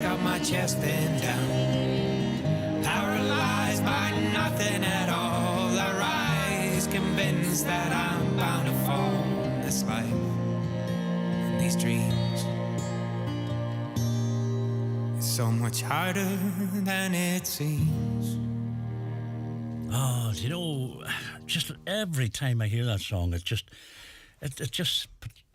got my chest bent down, paralyzed by nothing at all. I rise, convinced that I'm bound to fall. This life and these dreams, it's so much harder than it seems. Oh, do you know, just every time I hear that song, it just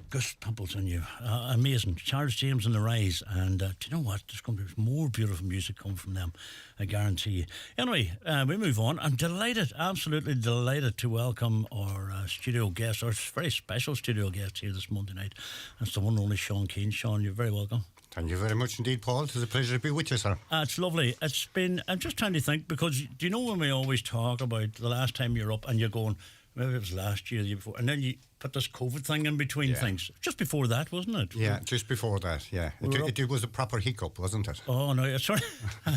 goosebumps on you. Amazing. Charles James and the Rise. And do you know what? There's going to be more beautiful music coming from them, I guarantee you. Anyway, we move on. I'm delighted, absolutely delighted to welcome our studio guest, our very special studio guest here this Monday night. That's the one and only Sean Keane. Sean, you're very welcome. Thank you very much indeed, Paul. It's a pleasure to be with you, sir. It's lovely. It's been, I'm just trying to think, because do you know when we always talk about the last time you're up and you're going, maybe it was last year, the year before, and then you put this COVID thing in between things. Just before that, wasn't it? Yeah, just before that, yeah. It was a proper hiccup, wasn't it? Oh, no, sorry.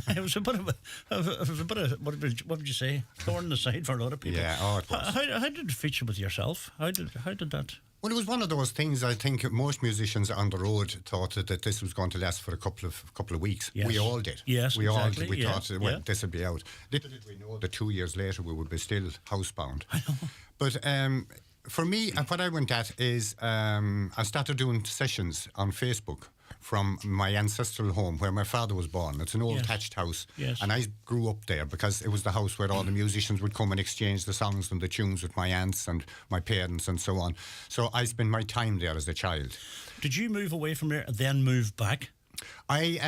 It was a bit of, what would you say? Thorn in the side for a lot of people. Yeah, oh, it was. How did it feature with yourself? How did that... Well, it was one of those things. I think most musicians on the road thought that this was going to last for a couple of weeks. Yes. We all did. Yes, we exactly. all did. We thought, well, this would be out. Little did we know that 2 years later we would be still housebound. I know. But for me, what I went at is I started doing sessions on Facebook from my ancestral home where my father was born. It's an old thatched house. Yes. And I grew up there because it was the house where all the musicians would come and exchange the songs and the tunes with my aunts and my parents and so on. So I spent my time there as a child. Did you move away from there and then move back? I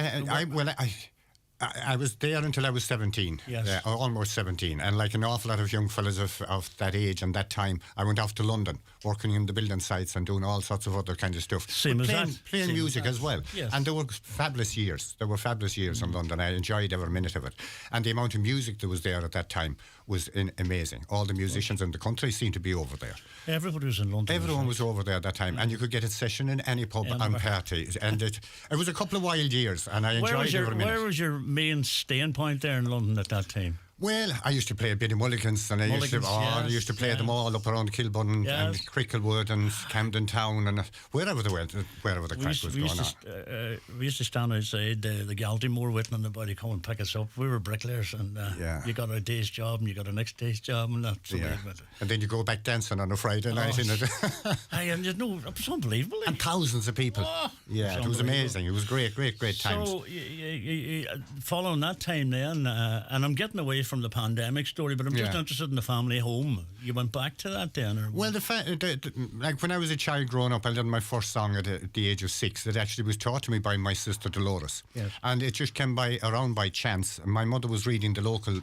was there until I was 17, almost 17, and like an awful lot of young fellas of that age and that time, I went off to London, working in the building sites and doing all sorts of other kind of stuff. Playing music as well. Yes. And there were fabulous years. In London. I enjoyed every minute of it. And the amount of music that was there at that time was amazing. All the musicians in the country seemed to be over there. Everybody was in London. Everyone was over there at that time, and you could get a session in any pub and party. And it was a couple of wild years, and I enjoyed every minute. Where was your main staying point there in London at that time? Well, I used to play a bit of Mulligans, and I used to play them all up around Kilburn and Cricklewood and Camden Town and wherever the crack was going on. We used to stand outside the Galtymore waiting on anybody to come and pick us up. We were bricklayers, and you got a day's job and you got a next day's job, and that's the way it went. And then you go back dancing on a Friday night in it. And it was unbelievable. And thousands of people. It was amazing. It was great times. So, following that time then, and I'm getting away from the pandemic story, but I'm just interested in the family home. You went back to that then? Or? Well, like when I was a child growing up, I learned my first song at the age of 6. It actually was taught to me by my sister Dolores. Yes. And it just came around by chance. My mother was reading the local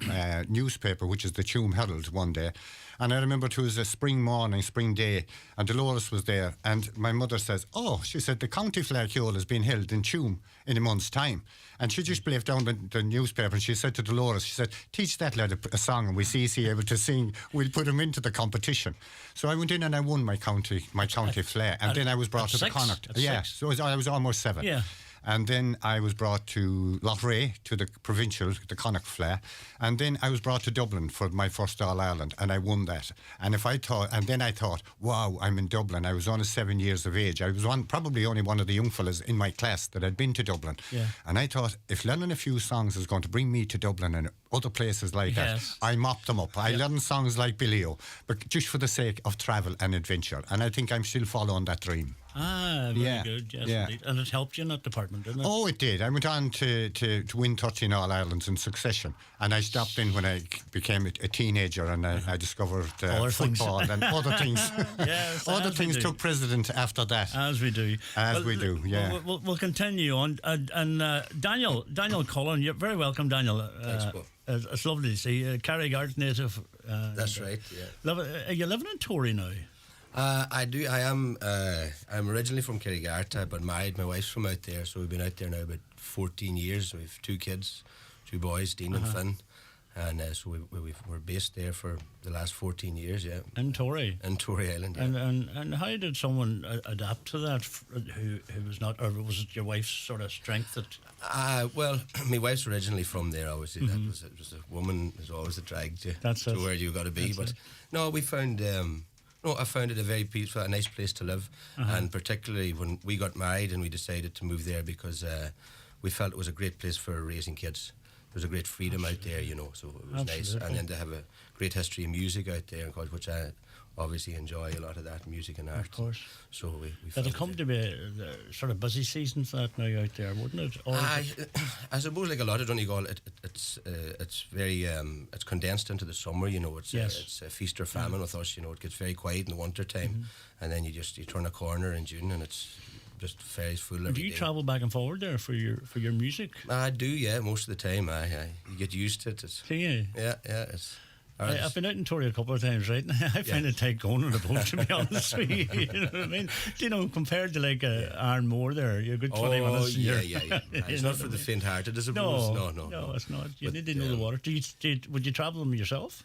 newspaper, which is the Tuam Herald, one day. And I remember it was a spring day, and Dolores was there, and my mother says, she said, the county flag Hole has been held in Tuam in a month's time. And she just played down the newspaper, and she said to Dolores, she said, teach that lad a song, and we see he able to sing, we'll put him into the competition. So I went in and I won my county flair, and then I was brought to the Connacht. So I was almost 7. Yeah. And then I was brought to Loughrea, to the provincial, the Connacht Flair. And then I was brought to Dublin for my first All-Ireland, and I won that. And then I thought, wow, I'm in Dublin. I was only 7 years of age. I was probably only one of the young fellas in my class that had been to Dublin. Yeah. And I thought, if learning a few songs is going to bring me to Dublin and other places like that, I mopped them up. I learned songs like Billy O, but just for the sake of travel and adventure. And I think I'm still following that dream. Very good, yes, indeed. And it helped you in that department, didn't it? Oh, it did. I went on to win 13 All-Irelands in succession, and I stopped in when I became a teenager, and I discovered football and other things. Yes, other things took precedent after that. As we do. We'll continue on. And Daniel Cullen, you're very welcome, Daniel. Thanks, Bob. It's lovely to see you. Carrigart native. That's right, yeah. Are you living in Tory now? I do. I am. I'm originally from Carrigart, but married. My wife's from out there, so we've been out there now about 14 years. We have 2 kids, 2 boys, Dean and Finn, and so we're based there for the last 14 years. Yeah, in Tory. In Tory Island. Yeah. And how did someone adapt to that? Who was not, or was it your wife's sort of strength that? Well, my wife's originally from there. Obviously, it was a woman is always that dragged you to where you got to be. But no, we found. I found it a very peaceful, a nice place to live, and particularly when we got married and we decided to move there because we felt it was a great place for raising kids. There was a great freedom out there, you know, so it was nice. And then to have a great history of music out there, which I obviously enjoy a lot of that, music and art. Of course. So we It'll felt come to be a sort of busy season for that now out there, wouldn't it? Or I suppose like a lot of Donegal, it's very it's condensed into the summer. You know, it's a feast or famine with us. You know, it gets very quiet in the winter time, and then you turn a corner in June, and it's just very full every day. do you travel back and forward there for your music? I do, yeah, most of the time. You get used to it. Do you? Yeah, it's. I've been out in Tory a couple of times, right? I find it tight going on a boat, to be honest with you. You know what I mean? You know, compared to like Ironmore there, you're a good 20 minutes. Yeah. It's not for the faint-hearted, I suppose. No, it's not. You need to know the water. Would you travel them yourself?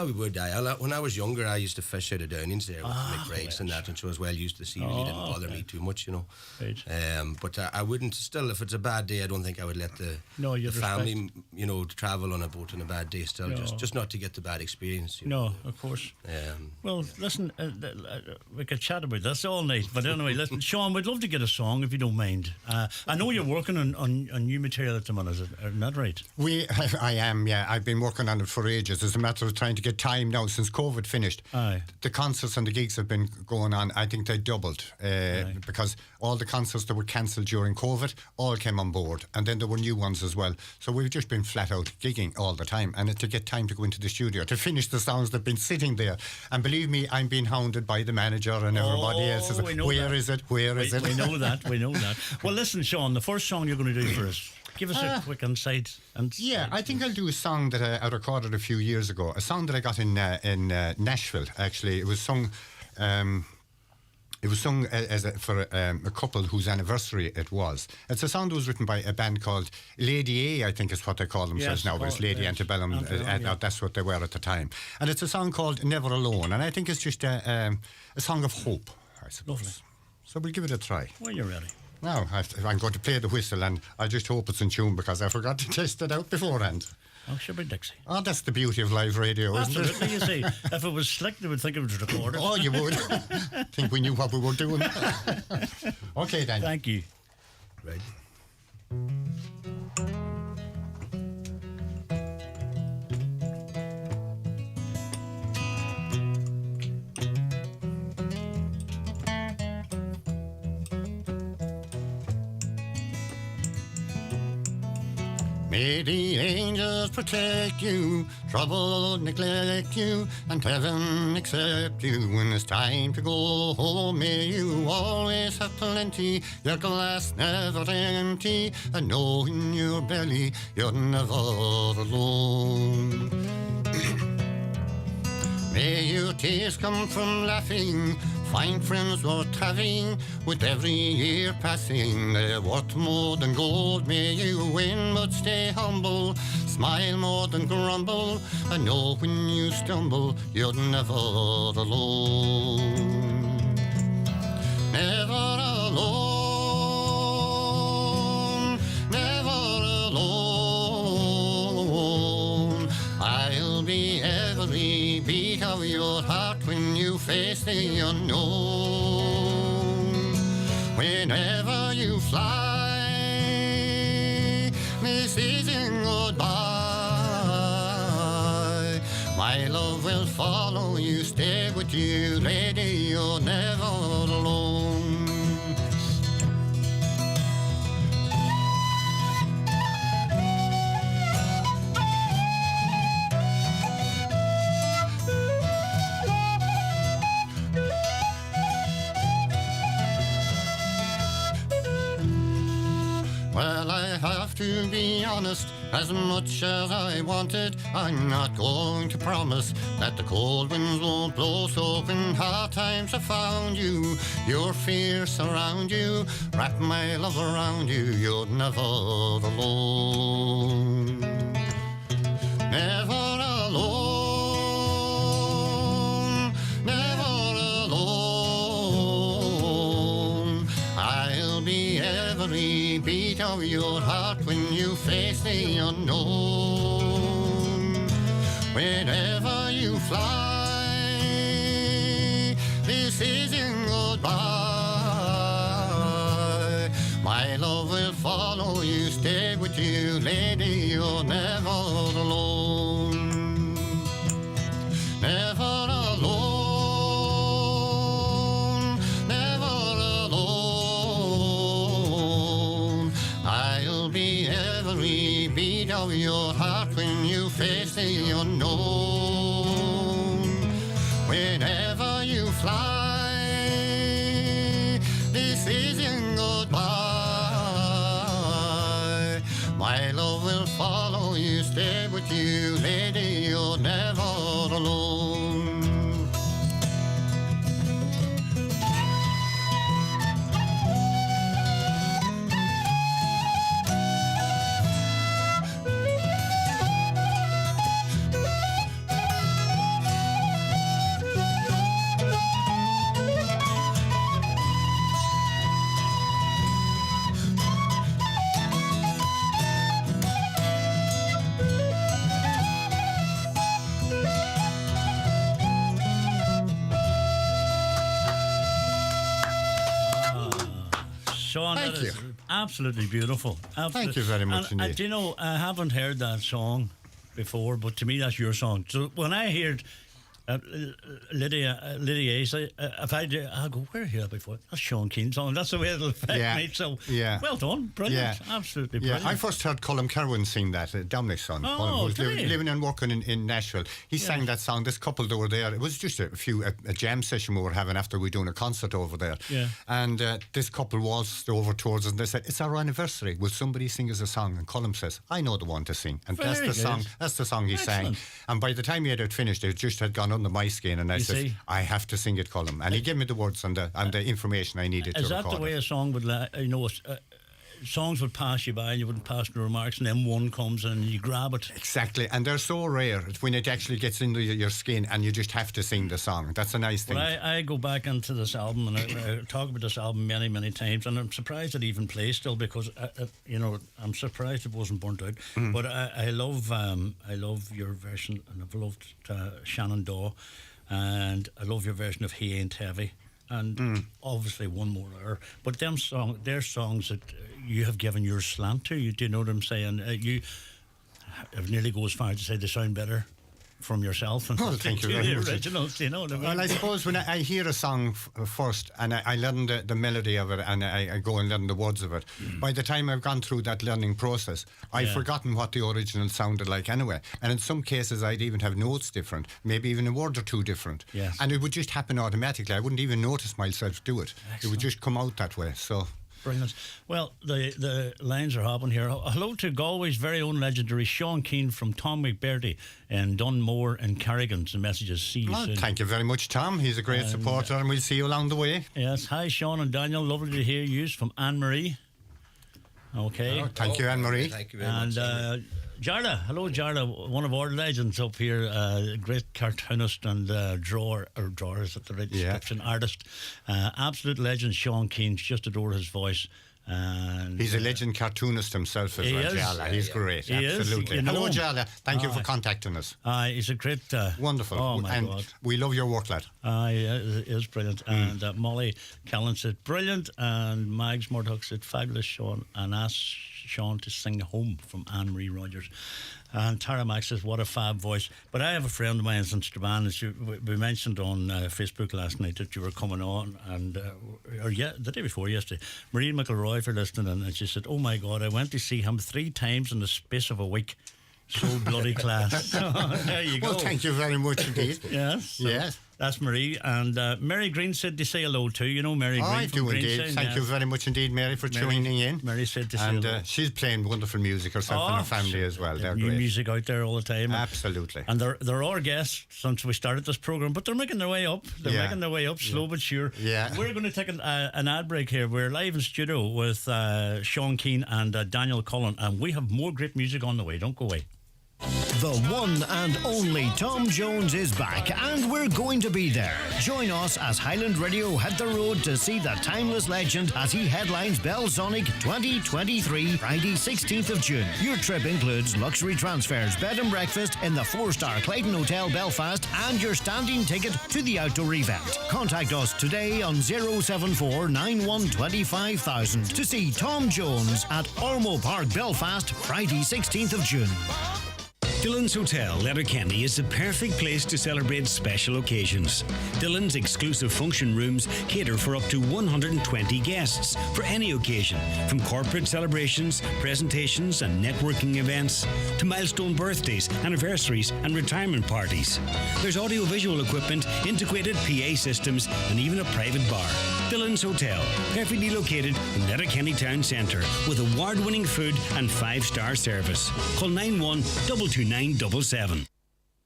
We would. When I was younger, I used to fish out of downings there with Mick Breaks and that, and so I was well used to the sea. Really didn't bother me too much, you know. Right. But I wouldn't. Still, if it's a bad day, I don't think I would let the family, you know, travel on a boat on a bad day. Still, just not to get the bad experience. You know. Of course. Well, listen, we could chat about this all night, but anyway, listen, Sean, we'd love to get a song if you don't mind. I know you're working on new material at the minute, isn't that right? I am, yeah. I've been working on it for ages. It's a matter of trying to get time now since COVID finished. Aye. The concerts and the gigs have been going on. I think they doubled because all the concerts that were cancelled during COVID all came on board, and then there were new ones as well. So we've just been flat out gigging all the time, and to get time to go into the studio to finish the songs that've been sitting there. And believe me, I'm being hounded by the manager and everybody else. Where is it? We know that. We know that. Well, listen, Sean, the first song you're going to do for us. Give us a quick insight. I think I'll do a song that I recorded a few years ago. A song that I got in Nashville. Actually, it was sung. It was sung for a couple whose anniversary it was. It's a song that was written by a band called Lady A, I think is what they call themselves now, but it's Lady Antebellum. That's what they were at the time. And it's a song called Never Alone, and I think it's just a song of hope, I suppose. Lovely. So we'll give it a try. When you're ready. Now, I'm going to play the whistle, and I just hope it's in tune because I forgot to test it out beforehand. Oh, should be Dixie. Oh, that's the beauty of live radio, isn't it? Absolutely, you see. If it was slick, they would think it was recorded. Oh, you would. Think we knew what we were doing. Okay, then. Thank you. Right. May the angels protect you, trouble neglect you, and heaven accept you when it's time to go home. May you always have plenty, your glass never empty, and know in your belly you're never alone. May your tears come from laughing, find friends worth having, with every year passing, they're worth more than gold. May you win but stay humble, smile more than grumble, and know when you stumble, you're never alone. Never alone, never alone. I'll be every beat of your heart when you face the unknown. Whenever you fly, this isn't goodbye. My love will follow you, stay with you, lady, you're never alone. Well, I have to be honest, as much as I want it, I'm not going to promise that the cold winds won't blow. So when hard times have found you, your fears surround you, wrap my love around you, you're never alone. Never alone, never alone. I'll be every beat of your heart when you face the unknown. Whenever you fly, this isn't goodbye. My love will follow you. you, lady, you're never alone. Never alone, never alone. I'll be every beat of your heart when you face the unknown. Whenever you fly, this is your goodbye. My love will follow you, stay with you, lady, you're never alone. Sean, Thank that you. is absolutely beautiful. Thank you very much and, indeed. do you know, I haven't heard that song before, but to me that's your song. So when I heard Lydia Ace, if I do, I'll go, where hear that before? That's Sean Keane's song. That's the way it'll affect Yeah. me. So Yeah. well done, brilliant, Yeah. absolutely Yeah, brilliant. I first heard Colm Kerwin sing that, Dominic son, Oh, Colm, who's did he? living and working in Nashville. He sang that song. This couple that were there, it was just a jam session we were having after we were doing a concert over there. Yeah. And this couple waltzed over towards us and they said, it's our anniversary. Will somebody sing us a song? And Colm says, I know the one to sing. And that's Very the song. good. That's the song he Excellent. sang. And by the time he had it finished, it just had gone under my skin. And I You said, see? I have to sing it, Colm. And he gave me the words and the information I needed Is to that record the way it. a song would, songs would pass you by and you wouldn't pass the remarks, and then one comes and you grab it? Exactly, and they're so rare when it actually gets into your skin and you just have to sing the song. That's a nice thing. Well, I go back into this album and I talk about this album many, many times, and I'm surprised it even plays still because I'm surprised it wasn't burnt out. But I love your version, and I've loved Shenandoah, and I love your version of He Ain't Heavy, and obviously One More Hour. But they're songs that you have given your slant to. You do know what I'm saying? You have nearly go as far as to say they sound better from yourself and Well, thank you to very the much. originals. You know what I mean? Well, I suppose when I hear a song first and I learn the melody of it and I go and learn the words of it, by the time I've gone through that learning process, I've forgotten what the original sounded like anyway. And in some cases, I'd even have notes different, maybe even a word or two different. Yes. And it would just happen automatically. I wouldn't even notice myself do it. It would just come out that way. So... Brilliant. Well, the lines are hopping here. Hello to Galway's very own legendary Sean Keane from Tom McBurdy in Dunmore and Carrigan's. The messages, see you Well, soon. thank you very much, Tom. He's a great supporter and we'll see you along the way. Yes, hi Sean and Daniel. Lovely to hear you from Anne-Marie. Okay. Oh, thank you, Anne-Marie. Thank you very And much. Jarla, hello Jarla, one of our legends up here, great cartoonist and drawer is that the right description, artist, absolute legend. Sean Keane, just adore his voice. And He's a legend cartoonist himself as He well, is. Jala. He's great, He is. absolutely. You know Hello, him. Jala. Thank you for contacting us. he's a great Wonderful. Oh my and God. we love your work, lad. It is brilliant. And Molly Callan said brilliant, and Mags Murdoch said fabulous, Sean, and asked Sean to sing Home from Anne-Marie Rogers. And Tara Max says, what a fab voice. But I have a friend of mine in Strabane, as we mentioned on Facebook last night that you were coming on, and the day before yesterday, Marie McElroy for listening, and she said, oh my God, I went to see him 3 times in the space of a week. So bloody class. There you go. Well, thank you very much indeed. Yes. So Yes. That's Marie. And Mary Green said to say hello to you. Know Mary Green I from do Greenside, indeed. Thank you very much indeed, Mary, for tuning in. Mary said to say And hello. she's playing wonderful music herself and her family as well. They're new great. music out there all the time. Absolutely. And they're our guests since we started this programme, but they're making their way up. They're making their way up, slow but sure. Yeah. We're going to take an ad break here. We're live in studio with Sean Keane and Daniel Cullen, and we have more great music on the way. Don't go away. The one and only Tom Jones is back, and we're going to be there. Join us as Highland Radio hit the road to see the timeless legend as he headlines Belsonic 2023, Friday 16th of June. Your trip includes luxury transfers, bed and breakfast in the 4-star Clayton Hotel Belfast, and your standing ticket to the outdoor event. Contact us today on 074 9125,000 to see Tom Jones at Ormo Park, Belfast, Friday 16th of June. Dillon's Hotel, Letterkenny is the perfect place to celebrate special occasions. Dillon's exclusive function rooms cater for up to 120 guests for any occasion, from corporate celebrations, presentations and networking events, to milestone birthdays, anniversaries and retirement parties. There's audio-visual equipment, integrated PA systems and even a private bar. Dillon's Hotel, perfectly located in Letterkenny Town Centre with award-winning food and 5-star service. Call 912297.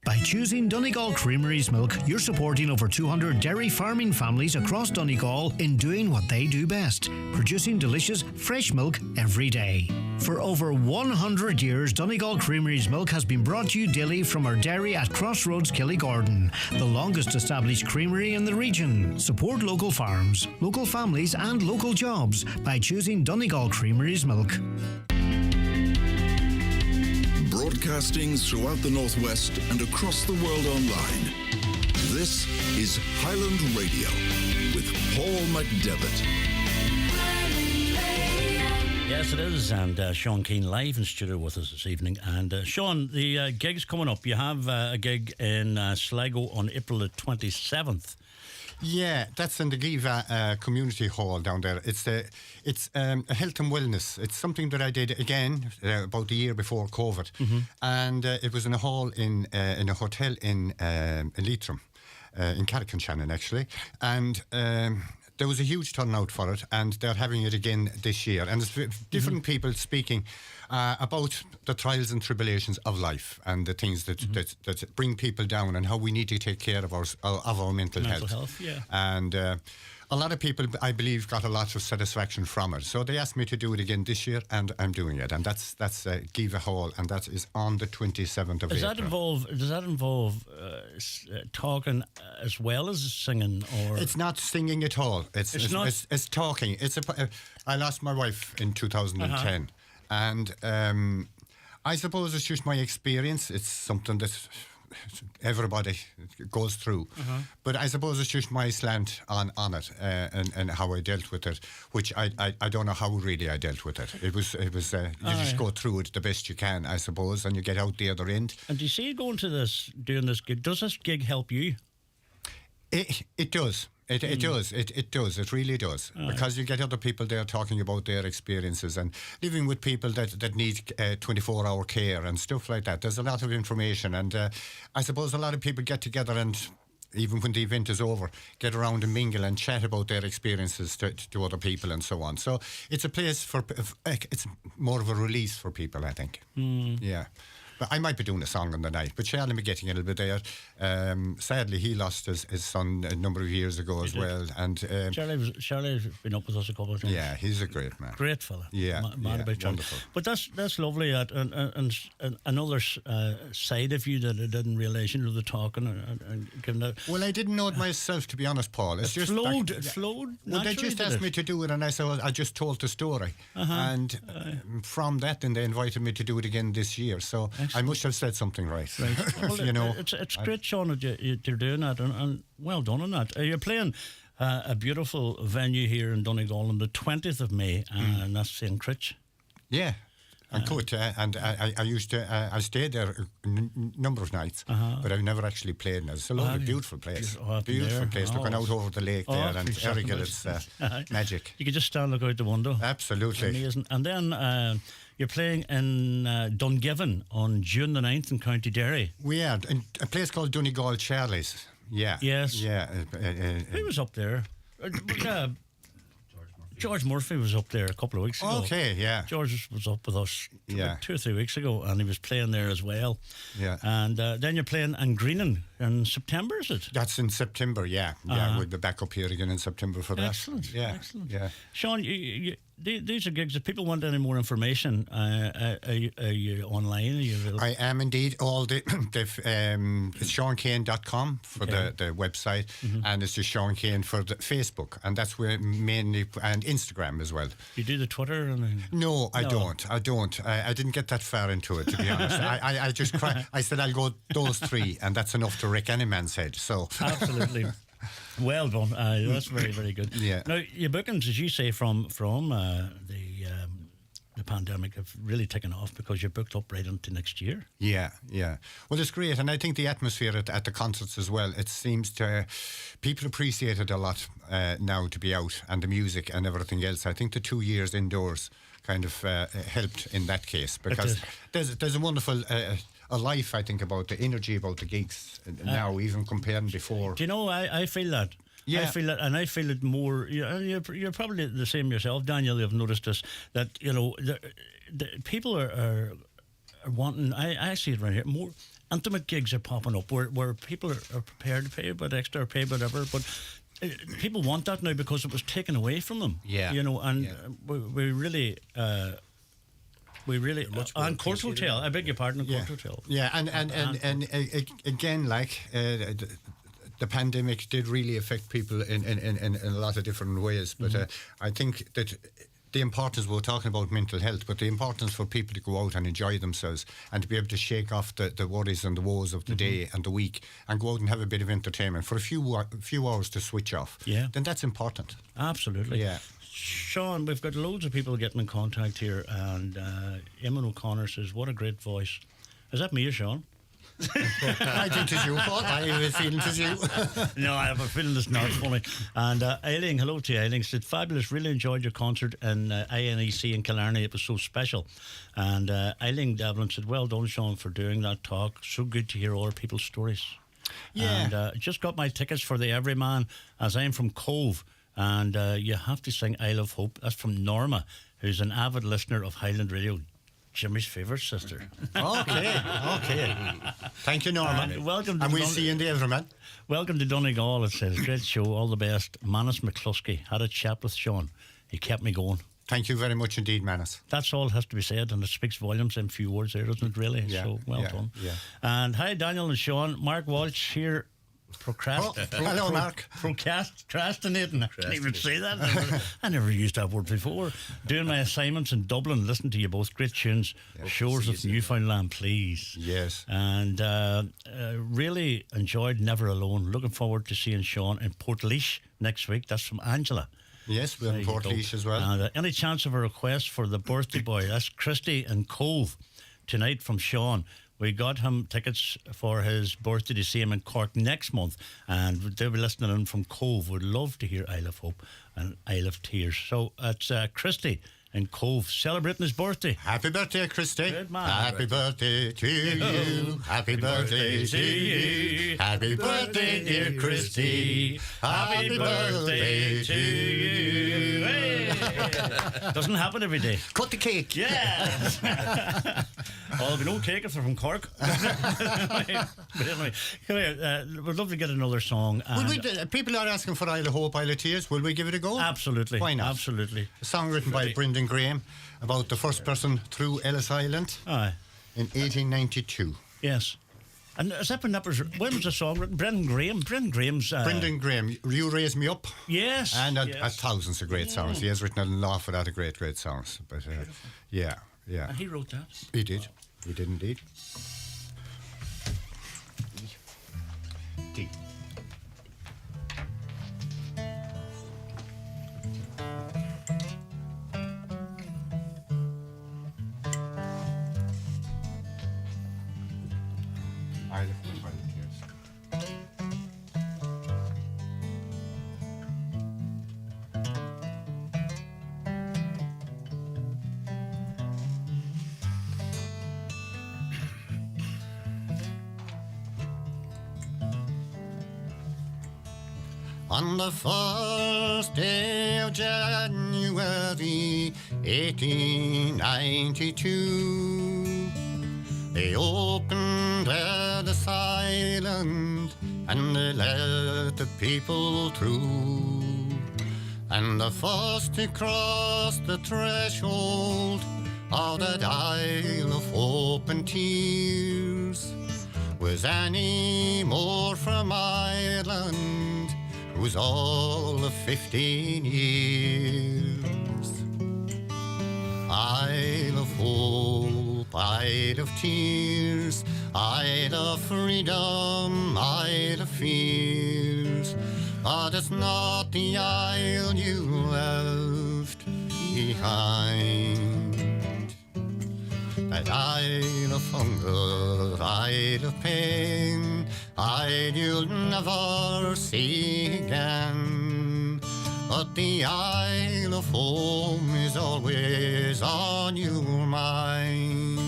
By choosing Donegal Creamery's milk, you're supporting over 200 dairy farming families across Donegal in doing what they do best, producing delicious, fresh milk every day. For over 100 years, Donegal Creamery's milk has been brought to you daily from our dairy at Crossroads, Killygordon, the longest established creamery in the region. Support local farms, local families and local jobs by choosing Donegal Creamery's milk. Broadcasting throughout the Northwest and across the world online. This is Highland Radio with Paul McDevitt. Yes, it is, and Sean Keane live in studio with us this evening. And Sean, the gig's coming up. You have a gig in Sligo on April the 27th. Yeah, that's in the Giva Community Hall down there. It's a health and wellness. It's something that I did again about a year before COVID, and it was in a hall in a hotel in Leitrim, in Carrick-on-Shannon actually, and. There was a huge turnout for it, and they're having it again this year. And there's different people speaking about the trials and tribulations of life and the things that bring people down and how we need to take care of our mental health. Yeah. And a lot of people, I believe, got a lot of satisfaction from it. So they asked me to do it again this year, and I'm doing it. And that's Giva Hall, and that is on the 27th of April. Does that involve talking as well as singing? Or it's not singing at all. It's talking. I lost my wife in 2010, and I suppose it's just my experience. It's something that everybody goes through, but I suppose it's just my slant on it and how I dealt with it, which I don't know how really I dealt with it. It was you just go through it the best you can, I suppose, and you get out the other end. And do you see doing this gig? Does this gig help you? It does. It does. It does. It really does. Because you get other people there talking about their experiences and living with people that need 24-hour care and stuff like that. There's a lot of information, and I suppose a lot of people get together and, even when the event is over, get around and mingle and chat about their experiences to other people and so on. So it's a place it's more of a release for people, I think. Yeah. But I might be doing a song on the night, but Charlie be getting a little bit there. Sadly, he lost his son a number of years ago as well. And Charlie's been up with us a couple of times. Yeah, he's a great man. Great fella. Yeah, wonderful. But that's lovely. And another side of you that I didn't realise, the talking and giving that. Well, I didn't know it myself, to be honest, Paul. It flowed. Well, they just asked me to do it, and I said, I just told the story. And from that, then they invited me to do it again this year. So I must have said something right. Well, it's great, Sean, that you're doing that, and well done on that. You're playing a beautiful venue here in Donegal on the 20th of May, and that's St. Critch. Yeah. And and I used to, I stayed there a number of nights, but I've never actually played in it. It's a lovely, beautiful place. Beautiful place, looking out over the lake there, and Errigal, it's magic. You could just stand and look out the window. Absolutely. Amazing. And then you're playing in Dungiven on June the 9th in County Derry. We are, in a place called Donegal Charlie's. Yeah. Yes. Yeah. Who was up there? George Murphy was up there a couple of weeks ago. Okay, yeah. George was up with us 2 or 3 weeks ago, and he was playing there as well. Yeah. And then you're playing in Greenan in September, is it? That's in September, yeah. Yeah, we'll be back up here again in September for that. Excellent. Yeah, Excellent. yeah. Sean, these are gigs. If people want any more information, are you online? Are you available? I am indeed. All the it's SeanKane.com for the website, and it's just Sean Kane for the Facebook, and that's where mainly, and Instagram as well. You do the Twitter? No, I don't. I didn't get that far into it, to be honest. I just I said I'll go those three, and that's enough to wreck any man's head. So Absolutely. Well done. That's very, very good. Yeah. Now, your bookings, as you say, from the pandemic have really taken off because you're booked up right into next year. Yeah. Well, it's great, and I think the atmosphere at the concerts as well. It seems to people appreciate it a lot now to be out, and the music and everything else. I think the 2 years indoors kind of helped in that case, because there's a wonderful. A life, I think, about the energy about the gigs now, even comparing before. Do you know, I feel that. Yeah. I feel it, and I feel it more. You're probably the same yourself, Daniel. You've noticed this, that the people are wanting. I see it right here. More intimate gigs are popping up where people are prepared to pay a bit extra, or pay whatever, but. People want that now because it was taken away from them. Yeah. We really. And Court Hotel. I beg your pardon, Court Hotel. Yeah, and again, like the pandemic did really affect people in a lot of different ways. But I think that the importance, we're talking about mental health, but the importance for people to go out and enjoy themselves and to be able to shake off the worries and the woes of the day and the week and go out and have a bit of entertainment for a few hours to switch off. Yeah. Then that's important. Absolutely. Yeah. Sean, we've got loads of people getting in contact here, and Eamon O'Connor says, what a great voice. Is that me or Sean? I think it's you, Paul. I have a feeling it's you. No, I have a feeling it's not funny. And Eiling, hello to you, Eiling, said, fabulous, really enjoyed your concert in INEC in Killarney. It was so special. And Eiling Devlin said, well done, Sean, for doing that talk. So good to hear other people's stories. Yeah. And just got my tickets for the Everyman, as I'm from Cove. And you have to sing I Love Hope. That's from Norma, who's an avid listener of Highland Radio, Jimmy's favourite sister. Okay. Thank you, Norman. Welcome to and we'll see you in the Everman. Welcome to Donegal, it says. Great show, all the best. Manus McCluskey had a chat with Sean. He kept me going. Thank you very much indeed, Manus. That's all has to be said, and it speaks volumes in few words there, doesn't it, really? Yeah, so, well done. Yeah. And hi, Daniel and Sean. Mark Walsh here. Hello, Mark. Procrastinating. I can't even say that. I never used that word before. Doing my assignments in Dublin. Listen to you both. Great tunes. Shores of Newfoundland, please. Yes. And really enjoyed Never Alone. Looking forward to seeing Sean in Portlaoise next week. That's from Angela. Yes, we're in Portlaoise as well. And any chance of a request for the birthday boy? That's Christy and Cove tonight from Sean. We got him tickets for his birthday to see him in Cork next month, and they'll be listening in from Cove. Would love to hear Isle of Hope and Isle of Tears. So it's Christy and Cove celebrating his birthday. Happy birthday, Christy. Good man. Happy birthday to you. Happy birthday to you. Happy birthday, dear Christy. Happy birthday to you. Hey. Doesn't happen every day. Cut the cake. Yeah. Well, we don't cake if they're from Cork. But anyway, come here. We'd love to get another song. People are asking for Isle of Hope, Isle of Tears. Will we give it a go? Absolutely. Why not? Absolutely. A song written by Brendan Graham about the first person through Ellis Island Aye. in 1892. Yes. And is that when was the song written? Brendan Graham. Brendan Graham's. Brendan Graham, You Raise Me Up. Yes. And yes. thousands of great songs. He has written a lot for that of great songs. But yeah. And he wrote that. He did. He did indeed. Tea. I left my tears. On the first day of January 1892, They opened Ellis Island and they let the people through. And the first to cross the threshold of that Isle of Hope and Tears was Annie Moore from Ireland, who was all of 15 years. Isle of Hope, Isle of Tears, Isle of Freedom, Isle of Fears, but it's not the isle you left behind. That Isle of hunger, Isle of pain, Isle you'll never see again. But the Isle of home is always on your mind.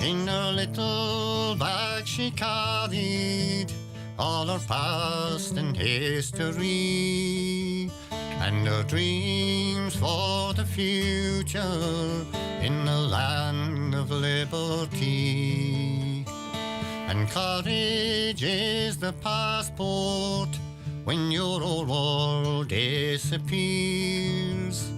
In her little bag she carried all her past and history, and her dreams for the future in the land of liberty. And courage is the passport when your whole world disappears,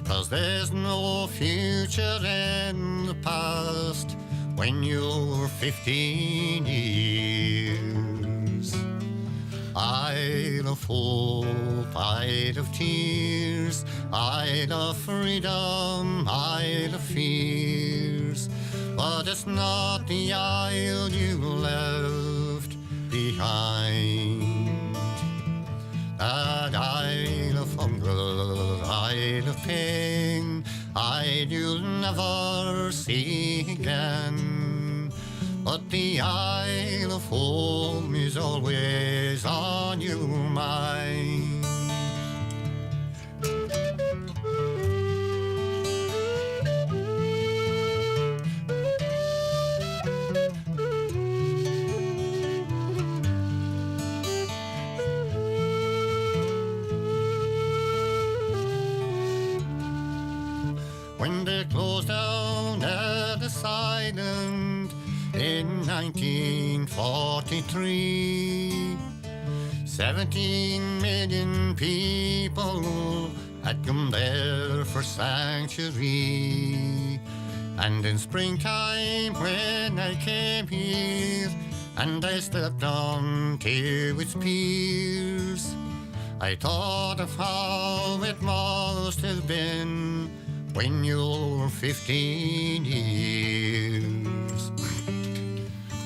'cause there's no future in the past when you're 15 years. Isle of hope, Isle of tears, Isle of freedom, Isle of fears, but it's not the isle you left behind. That Isle of hunger, Isle of pain, Isle you'll never see again. But the Isle of home is always on your mind. When they closed down Ellis Island in 1943, 17 million people had come there for sanctuary. And in springtime when I came here and I stepped on to its piers, I thought of how it must have been when you're 15 years.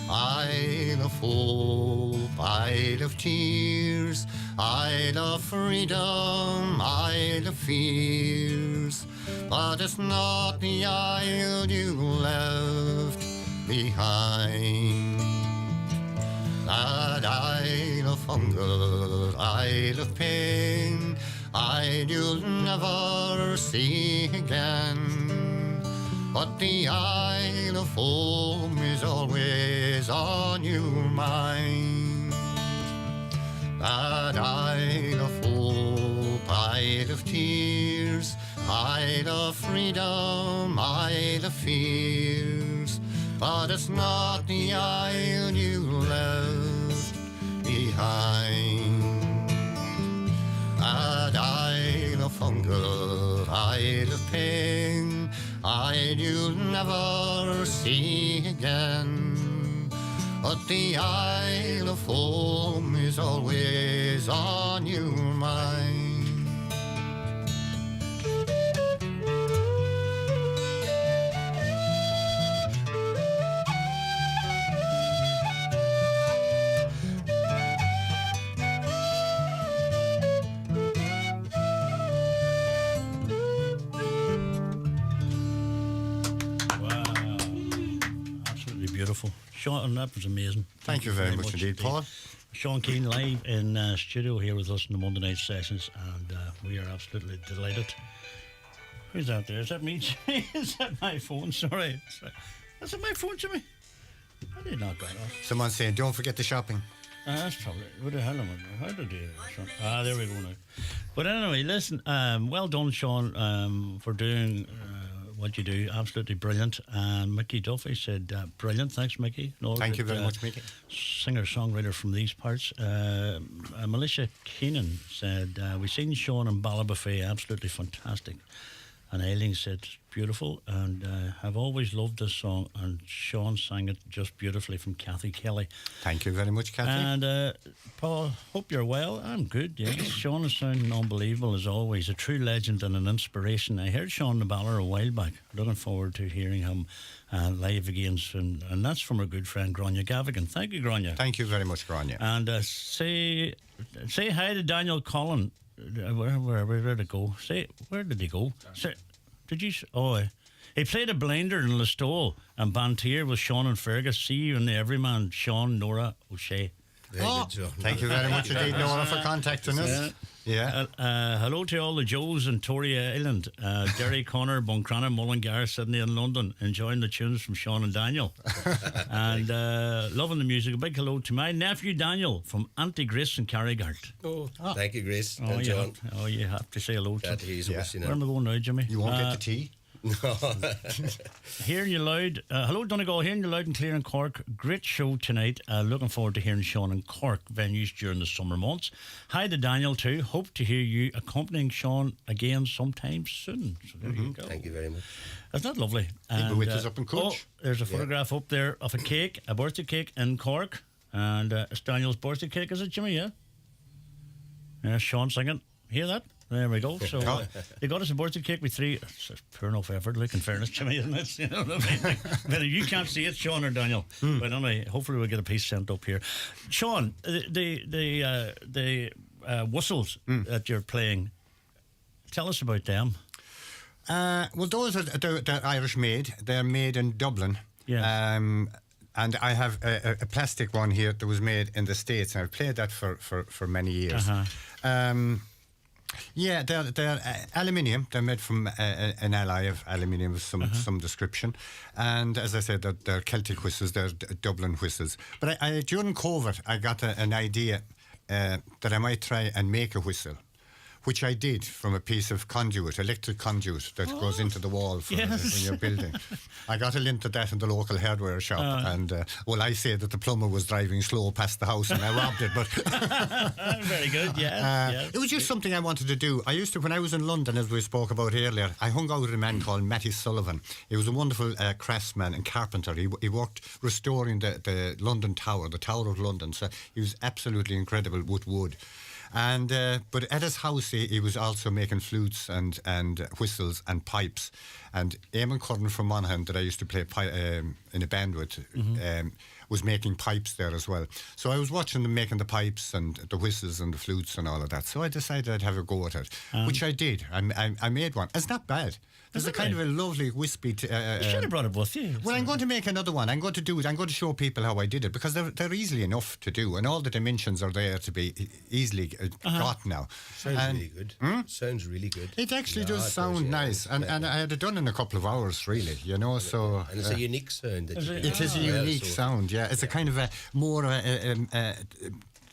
Isle of hope, Isle of tears, Isle of freedom, Isle of fears, but it's not the isle you left behind. That Isle of hunger, Isle of pain, Isle you'll never see again. But the Isle of home is always on your mind. That Isle of hope, Isle of tears, Isle of freedom, Isle of fears, but it's not the isle you left behind. That Isle of hunger, Isle of pain, Isle you'll never see again. But the Isle of home is always on your mind. Beautiful. Sean, that was amazing. Thank you very much indeed, Paul. Sean Keane live in studio here with us in the Monday night sessions, and we are absolutely delighted. Who's out there? Is that me, Jimmy? Is that my phone? Sorry. Is it my phone, Jimmy? I did not get off. Someone's saying, don't forget the shopping. That's probably... What the hell am I... How did I do that? There we go now. But anyway, listen, well done, Sean, for doing... what you do. Absolutely brilliant. And Mickey Duffy said, brilliant. Thanks, Mickey. No, Thank you very much, Mickey. Singer-songwriter from these parts. Melissa Keane said, we seen Sean and Ballabafay, absolutely fantastic. And Aileen said, beautiful, and have always loved this song, and Sean sang it just beautifully, from Kathy Kelly. Thank you very much, Kathy. And Paul, hope you're well. I'm good, yes. Sean is sounding unbelievable as always, a true legend and an inspiration. I heard Sean Naballer a while back. Looking forward to hearing him live again soon. And that's from our good friend Grania Gavigan. Thank you, Grania. Thank you very much, Grania. And say hi to Daniel Collin. Where did it go? Where did he go? Did you? He played a blinder in Listowel and Bantier with Sean and Fergus. See you in the Everyman, Sean, Nora, O'Shea. Very good, John. Thank you very much indeed, Nora, for contacting us. Yeah. Hello to all the Joes in Tory Island. Derry, Connor, Buncrana, Mullingar, Sydney and London, enjoying the tunes from Sean and Daniel. And loving the music. A big hello to my nephew Daniel from Auntie Grace in Carrygart. Thank you, Grace. And John. You have to say hello to him. He's wishing Where am I going now, Jimmy? You won't get the tea? Hearing you loud. Hello, Donegal. Hearing you loud and clear in Cork. Great show tonight. Looking forward to hearing Sean in Cork venues during the summer months. Hi to Daniel too. Hope to hear you accompanying Sean again sometime soon. So there you go. Thank you very much. Isn't that lovely? He'll be with us up in Cottage. There's a photograph up there of a cake, a birthday cake in Cork, and it's Daniel's birthday cake. Is it, Jimmy? Yeah. Yeah. Sean singing. Hear that? There we go. So they got us a birthday cake with three. It's poor enough effort, look, in fairness, Jimmy, isn't it? You know what I mean? But you can't see it, Sean or Daniel. But anyway, hopefully we'll get a piece sent up here. Sean, the whistles that you're playing, tell us about them. Well, those are they're Irish made. They're made in Dublin. Yeah. And I have a plastic one here that was made in the States, and I've played that for many years. Yeah, they're aluminium. They're made from an alloy of aluminium of some description. And as I said, they're Celtic whistles, they're Dublin whistles. But I during COVID, I got an idea that I might try and make a whistle, which I did from a piece of conduit, electric conduit that goes into the wall when you're building. I got a lint of that in the local hardware shop, and I say that the plumber was driving slow past the house and I robbed it, but very good, yeah. It was just something I wanted to do. I used to, when I was in London, as we spoke about earlier, I hung out with a man called Matty Sullivan. He was a wonderful craftsman and carpenter. He worked restoring the London Tower, the Tower of London, so he was absolutely incredible with wood. And but at his house he was also making flutes and whistles and pipes. And Eamon Curran from Monaghan, that I used to play in a band with, was making pipes there as well. So I was watching them making the pipes and the whistles and the flutes and all of that. So I decided I'd have a go at it, which I did. I made one. It's not bad. There's a kind of a lovely wispy... you should have brought it with you. Well, I'm going to make another one. I'm going to do it. I'm going to show people how I did it, because they're easily enough to do, and all the dimensions are there to be easily got now. Sounds really good. Sounds really good. It actually does sound nice, and I had it done in a couple of hours, really, you know, so... And it's a unique sound. It is a unique sound, yeah. It's a kind of a more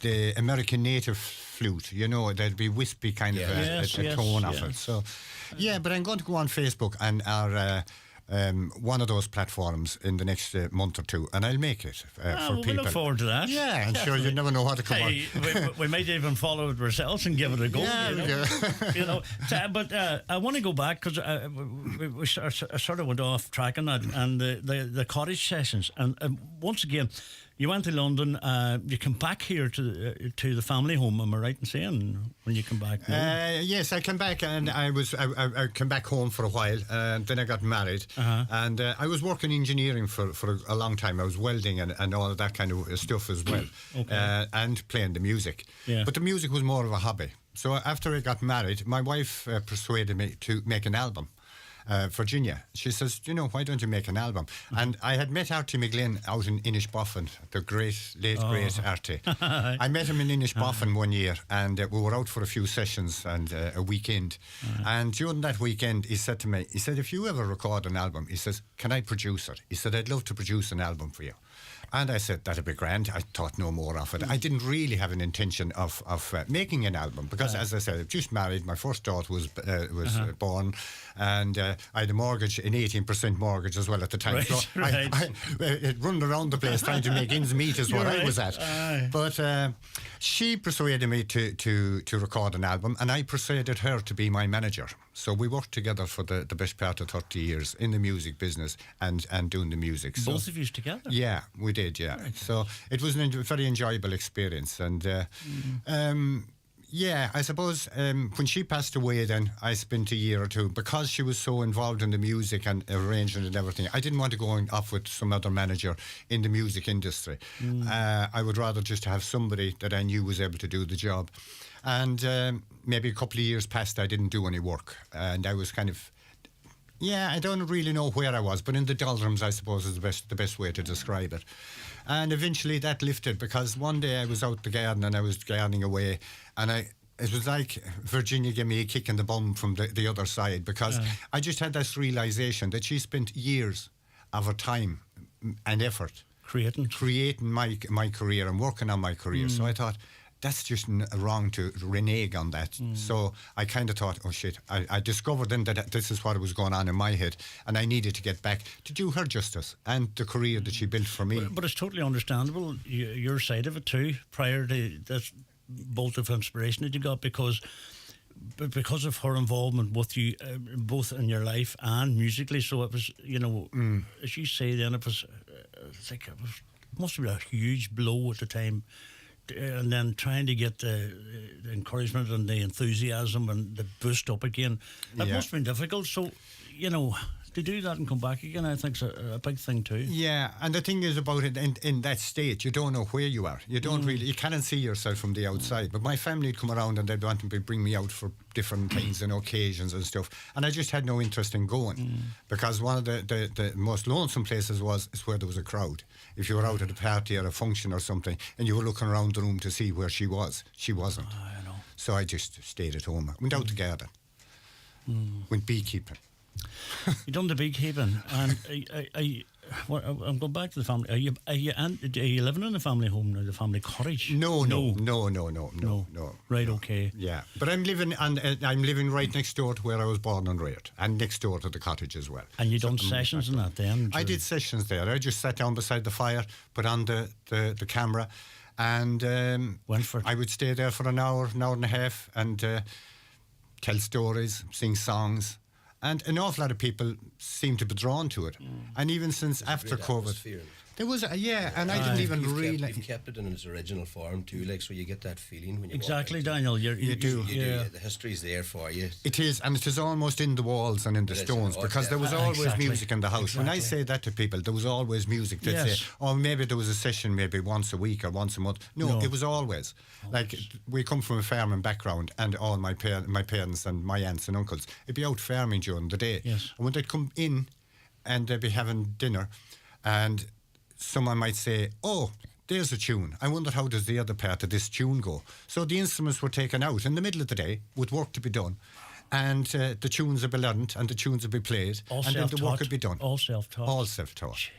the American native flute, you know, there'd be wispy kind of a tone of it. So, yeah, but I'm going to go on Facebook and our one of those platforms in the next month or two, and I'll make it for people. We look forward to that. Yeah, I'm sure you never know how to come on. we might even follow it ourselves and give it a go. Yeah, you know. But I want to go back, because we sort of went off track on that, and the cottage sessions, and once again, you went to London. You came back here to the family home. Am I right in saying, when you come back? Yes, I came back, and I came back home for a while, and then I got married, and I was working engineering for a long time. I was welding and all of that kind of stuff as well, and playing the music. Yeah. But the music was more of a hobby. So after I got married, my wife persuaded me to make an album. Virginia. She says, you know, why don't you make an album? And I had met Artie McGlynn out in Inishboffin, the late great Artie. I met him in Inishboffin one year, and we were out for a few sessions and a weekend. And during that weekend, he said to me, if you ever record an album, he says, can I produce it? He said, I'd love to produce an album for you. And I said, that'd be grand. I thought no more of it. I didn't really have an intention of making an album because, as I said, I just married. My first daughter was born, and I had a mortgage, an 18% mortgage as well at the time. Right, so right. I run around the place trying to make ends meet is what I was at. But she persuaded me to record an album, and I persuaded her to be my manager. So we worked together for the best part of 30 years in the music business and doing the music. So, Both of you together? yeah, we did, yeah. So it was a very enjoyable experience. And yeah, I suppose when she passed away then, I spent a year or two, because she was so involved in the music and arranging and everything, I didn't want to go off with some other manager in the music industry. I would rather just have somebody that I knew was able to do the job. And maybe a couple of years passed, I didn't do any work. And I was kind of, I don't really know where I was, but in the doldrums, I suppose, is the best way to describe it. And eventually that lifted, because one day I was out the garden and I was gardening away, and it was like Virginia gave me a kick in the bum from the other side, because I just had this realisation that she spent years of her time and effort Creating my career and working on my career. So I thought, that's just wrong to renege on that. So I kind of thought, oh shit, I discovered then that this is what was going on in my head, and I needed to get back to do her justice and the career that she built for me. But it's totally understandable, your side of it too, prior to this bolt of inspiration that you got, because of her involvement with you, both in your life and musically. So it was, as you say then, it was must have been a huge blow at the time. And then trying to get the encouragement and the enthusiasm and the boost up again, that must have been difficult. So, to do that and come back again, I think is a big thing too. Yeah, and the thing is about it, in that state, you don't know where you are. You don't really, you can't see yourself from the outside. But my family would come around and they'd want to bring me out for different things and occasions and stuff. And I just had no interest in going, because one of the most lonesome places is where there was a crowd. If you were out at a party or a function or something and you were looking around the room to see where she was, she wasn't. I know. So I just stayed at home. Went out to garden. Went beekeeping. You done the beekeeping, and I'm going back to the family. Are you living in the family home now, the family cottage? No. Right, no. okay. Yeah, but I'm living right next door to where I was born and reared, and next door to the cottage as well. And you done sessions in that then? I did sessions there. I just sat down beside the fire, put on the camera, and went for it. I would stay there for an hour and a half, and tell stories, sing songs. And an awful lot of people seem to be drawn to it. And even since after COVID, there was and I didn't even really. You've kept it in its original form too, so you get that feeling when you exactly, walk Daniel. You do. The history's there for you. It is, and it is almost in the walls and in the stones, because there was always music in the house. When I say that to people, there was always music. They'd say, oh, maybe there was a session maybe once a week or once a month. No, it was always. Like, we come from a farming background, and all my parents and my aunts and uncles, it'd be out farming during the day. Yes. And when they'd come in and they'd be having dinner, and someone might say, oh, there's a tune. I wonder how does the other part of this tune go? So the instruments were taken out in the middle of the day with work to be done, and the tunes would be learned and the tunes would be played, and then the work would be done. All self-taught. All self-taught.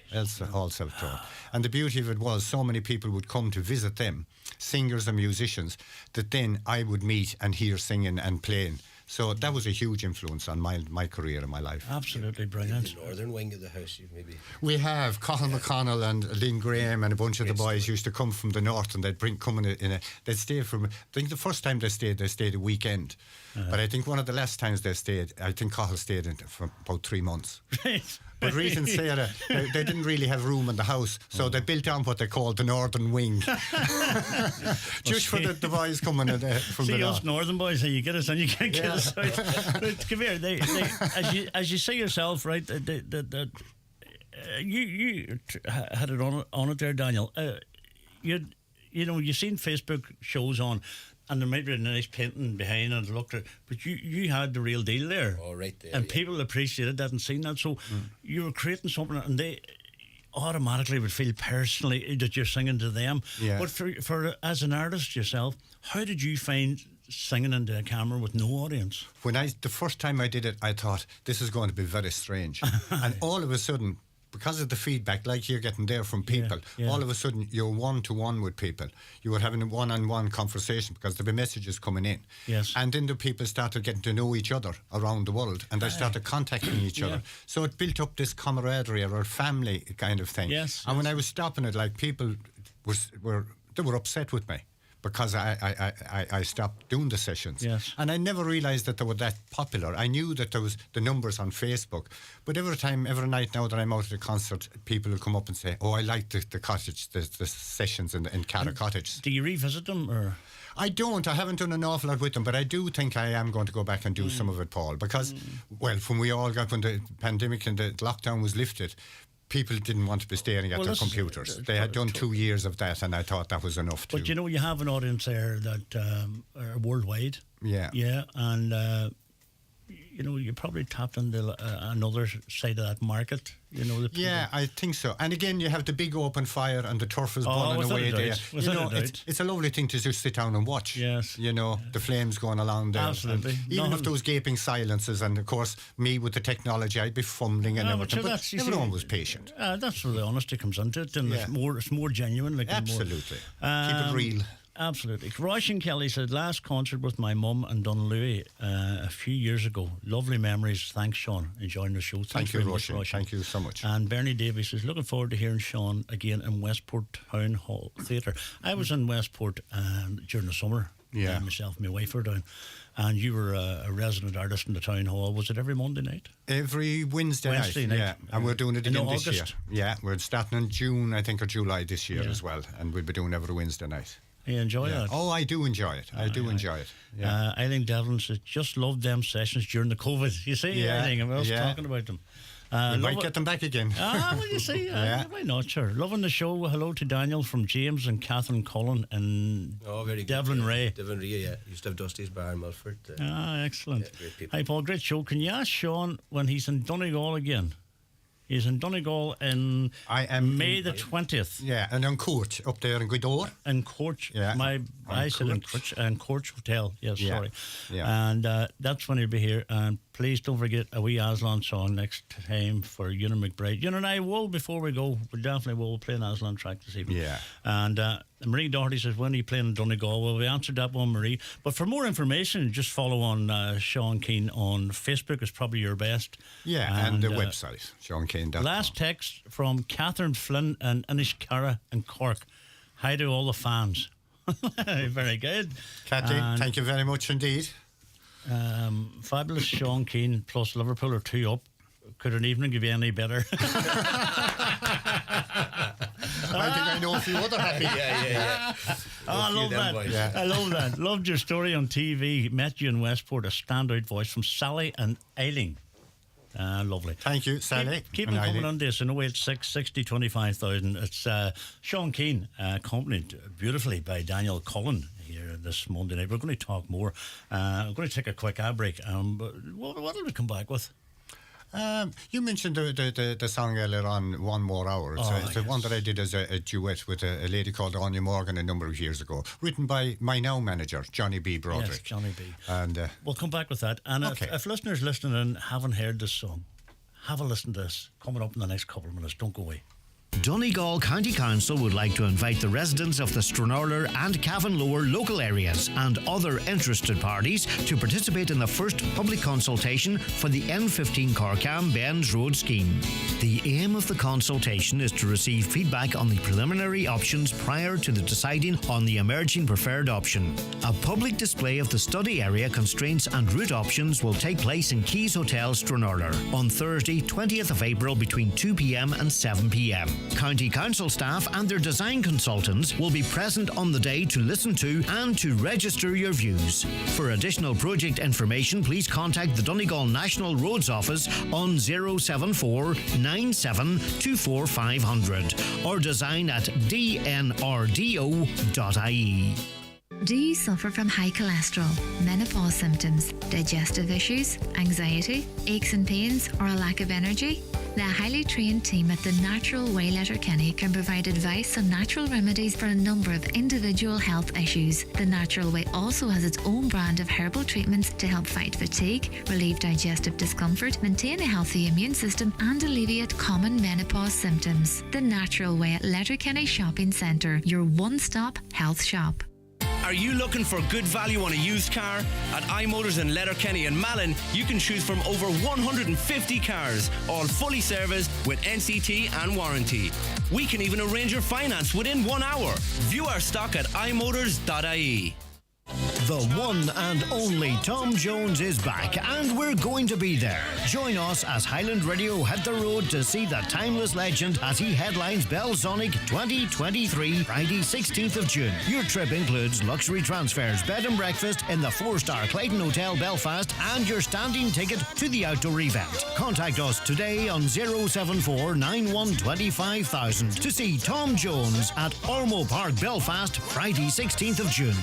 All self-taught. And the beauty of it was so many people would come to visit them, singers and musicians, that then I would meet and hear singing and playing. So that was a huge influence on my career and my life. Absolutely brilliant. The northern wing of the house, maybe. We have Cathal McConnell and Lynn Graham and a bunch of the boys used to come from the north, and they'd they'd stay from. I think the first time they stayed a weekend, but I think one of the last times they stayed, I think Cathal stayed for about 3 months. But Reece and Sarah, they didn't really have room in the house, so they built on what they called the northern wing, just for the boys coming from the north. Us northern boys, you get us and you can't get us out. But come here, as you say yourself, right? You had it on it there, Daniel. You've seen Facebook shows on, and there might be a nice painting behind and looked at, but you had the real deal there. Oh, right there. And people appreciated that and seen that. So you were creating something, and they automatically would feel personally that you're singing to them. Yeah. But for as an artist yourself, how did you find singing into a camera with no audience? The first time I did it, I thought this is going to be very strange, and all of a sudden, because of the feedback, like you're getting there from people, all of a sudden you're one-to-one with people. You were having a one-on-one conversation because there were messages coming in. Yes. And then the people started getting to know each other around the world, and they started contacting each other. So it built up this camaraderie or family kind of thing. Yes. And when I was stopping it, like people were upset with me, because I stopped doing the sessions. Yes. And I never realised that they were that popular. I knew that there was the numbers on Facebook, but every night now that I'm out at a concert, people will come up and say, oh, I like the cottage, the sessions in Cottage. Do you revisit them, or...? I don't. I haven't done an awful lot with them, but I do think I am going to go back and do some of it, Paul, because, when the pandemic and the lockdown was lifted, people didn't want to be staring at their computers. They had done 2 years of that, and I thought that was enough. But you have an audience there that are worldwide. Yeah. Yeah, and you probably tapped into another side of that market. I think so. And again, you have the big open fire and the turf is burning away there. It's a lovely thing to just sit down and watch. Yes. The flames going along there. Absolutely. And even if those gaping silences, and of course, me with the technology, I'd be fumbling and everything. But everyone was patient. That's where the honesty comes into it, and it's more genuine. Absolutely. Keep it real. Absolutely. Roisin Kelly said, last concert with my mum and Dunlewy a few years ago. Lovely memories. Thanks, Sean. Enjoying the show. Thank you, Roisin. Thank you so much. And Bernie Davies says, looking forward to hearing Sean again in Westport Town Hall Theatre. I was in Westport during the summer. Yeah. Myself and my wife were down. And you were a resident artist in the town hall. Was it every Monday night? Every Wednesday night. Yeah, and we're doing it again this year. Yeah, we're starting in June, I think, or July this year as well. And we'll be doing every Wednesday night. You enjoy that? Oh, I do enjoy it. I do enjoy it. Yeah. I think Devlin says, just loved them sessions during the COVID. You see, I think I was talking about them. You might get them back again. Well, you see, why not, sure. Loving the show. Hello to Daniel from James and Catherine Cullen and Devlin Ray. Devlin Ray, yeah. Used to have Dusty's Bar in Milford. Excellent. Yeah, great people. Hi, Paul, great show. Can you ask Sean when he's in Donegal again? He's in Donegal in May the 20th. Yeah, and on Court, up there in Gweedore. In Court. Yeah. I said in Court Hotel. Yes, sorry. Yeah. And that's when he'll be here. And please don't forget a wee Aslan song next time for Ewan McBride. You and I will, before we go, we definitely will play an Aslan track this evening. Yeah. And Marie Doherty says, when are you playing in Donegal? Well, we answered that one, Marie. But for more information, just follow on Sean Keane on Facebook. Is probably your best. Yeah, and the website, SeanKeane.com. Last text from Catherine Flynn and Inishkara in Cork. Hi to all the fans. Very good. Cathy, thank you very much indeed. Fabulous Sean Keane plus Liverpool are 2 up. Could an evening give you any better? I think I know a few other happy. Yeah. I love that. Yeah. I love that. Loved your story on TV. Met you in Westport. A standout voice from Sally and Eiling. Lovely. Thank you, Sally. Keep on coming on this in 086 60 25,000. It's Sean Keane, accompanied beautifully by Daniel Cullen here this Monday night. We're going to talk more. I'm going to take a quick ad break. But what will we come back with? You mentioned the song earlier on, One More Hour. It's the one that I did as a duet with a lady called Anya Morgan a number of years ago, written by my now manager, Johnny B. Broderick. Yes, Johnny B. And we'll come back with that. And if listeners listening in haven't heard this song, have a listen to this. Coming up in the next couple of minutes. Don't go away. Donegal County Council would like to invite the residents of the Stranraer and Cavan Lower local areas and other interested parties to participate in the first public consultation for the N15 Corcam Bends Road scheme. The aim of the consultation is to receive feedback on the preliminary options prior to the deciding on the emerging preferred option. A public display of the study area constraints and route options will take place in Keys Hotel, Stranraer on Thursday, 20th of April between 2 p.m. and 7 p.m. County Council staff and their design consultants will be present on the day to listen to and to register your views. For additional project information, please contact the Donegal National Roads Office on 074 97 24 500 or design at dnrdo.ie. Do you suffer from high cholesterol, menopause symptoms, digestive issues, anxiety, aches and pains, or a lack of energy? The highly trained team at the Natural Way Letterkenny can provide advice on natural remedies for a number of individual health issues. The Natural Way also has its own brand of herbal treatments to help fight fatigue, relieve digestive discomfort, maintain a healthy immune system, and alleviate common menopause symptoms. The Natural Way at Letterkenny Shopping Centre, your one-stop health shop. Are you looking for good value on a used car? At iMotors in Letterkenny and Malin, you can choose from over 150 cars, all fully serviced with NCT and warranty. We can even arrange your finance within 1 hour. View our stock at imotors.ie. The one and only Tom Jones is back, and we're going to be there. Join us as Highland Radio hit the road to see the timeless legend as he headlines Belsonic 2023, Friday 16th of June. Your trip includes luxury transfers, bed and breakfast in the 4-star Clayton Hotel Belfast, and your standing ticket to the outdoor event. Contact us today on 074 9125,000 to see Tom Jones at Ormo Park, Belfast, Friday 16th of June.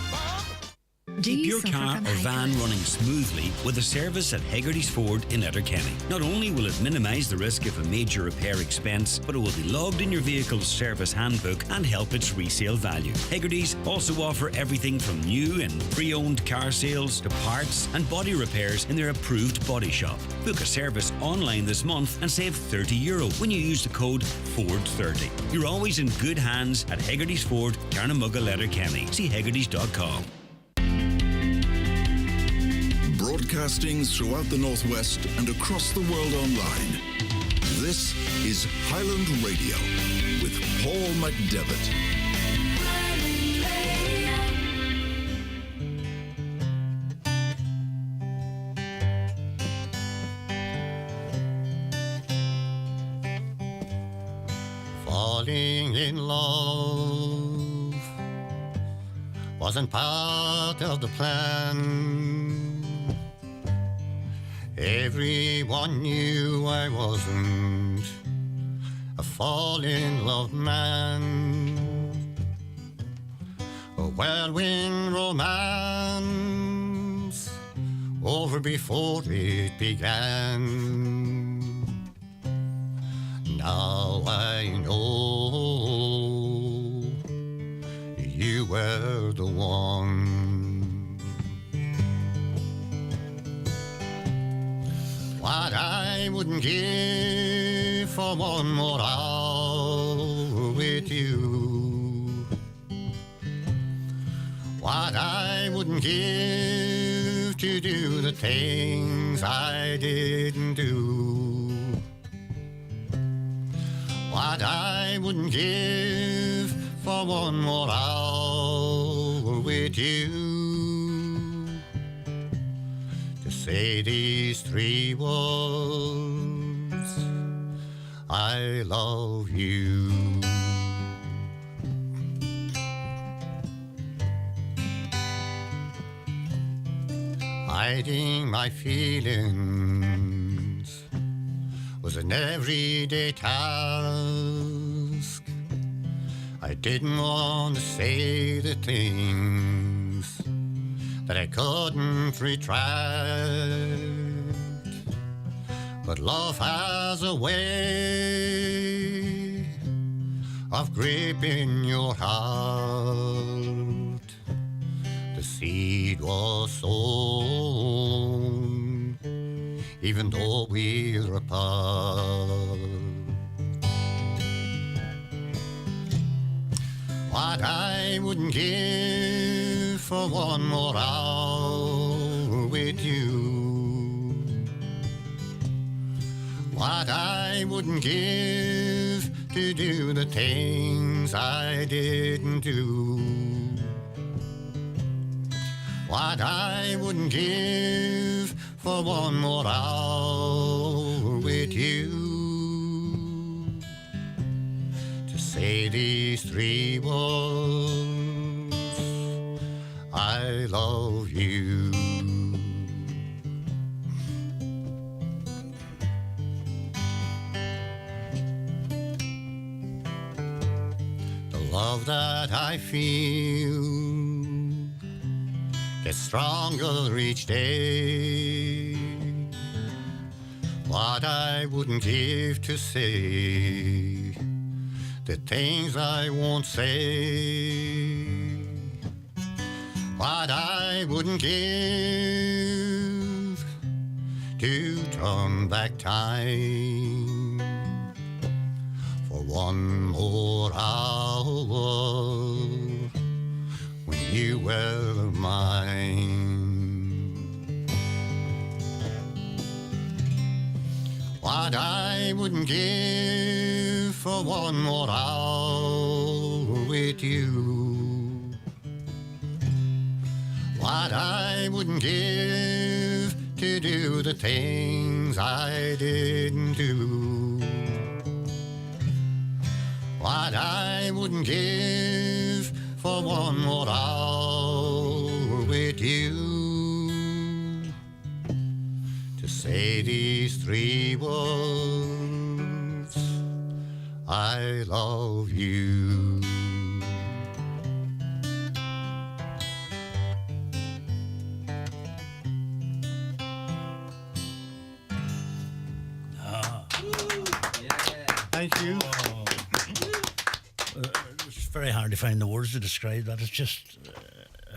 Keep your car or van running smoothly with a service at Hegarty's Ford in Letterkenny. Not only will it minimise the risk of a major repair expense, but it will be logged in your vehicle's service handbook and help its resale value. Hegarty's also offer everything from new and pre-owned car sales to parts and body repairs in their approved body shop. Book a service online this month and save €30 when you use the code FORD30. You're always in good hands at Hegarty's Ford, Carnamugga, Letterkenny. See hegartys.com. Broadcasting throughout the Northwest and across the world online. This is Highland Radio with Paul McDevitt. Falling in love wasn't part of the plan. Everyone knew I wasn't a fall-in-love man. A whirlwind romance over before it began. Now I know you were the one. What I wouldn't give for one more hour with you. What I wouldn't give to do the things I didn't do. What I wouldn't give for one more hour with you. Say these 3 words, I love you. Hiding my feelings was an everyday task. I didn't want to say the things that I couldn't retract. But love has a way of gripping your heart. The seed was sown, even though we're apart. What I wouldn't give for one more hour with you. What I wouldn't give to do the things I didn't do. What I wouldn't give for one more hour with you. To say these 3 words, I love you. The love that I feel gets stronger each day. What I wouldn't give to say, the things I won't say. What I wouldn't give to turn back time for one more hour when you were mine. What I wouldn't give for one more hour with you. What I wouldn't give to do the things I didn't do. What I wouldn't give for one more hour with you. To say these three words, I love you. Thank you. It's very hard to find the words to describe that. It's just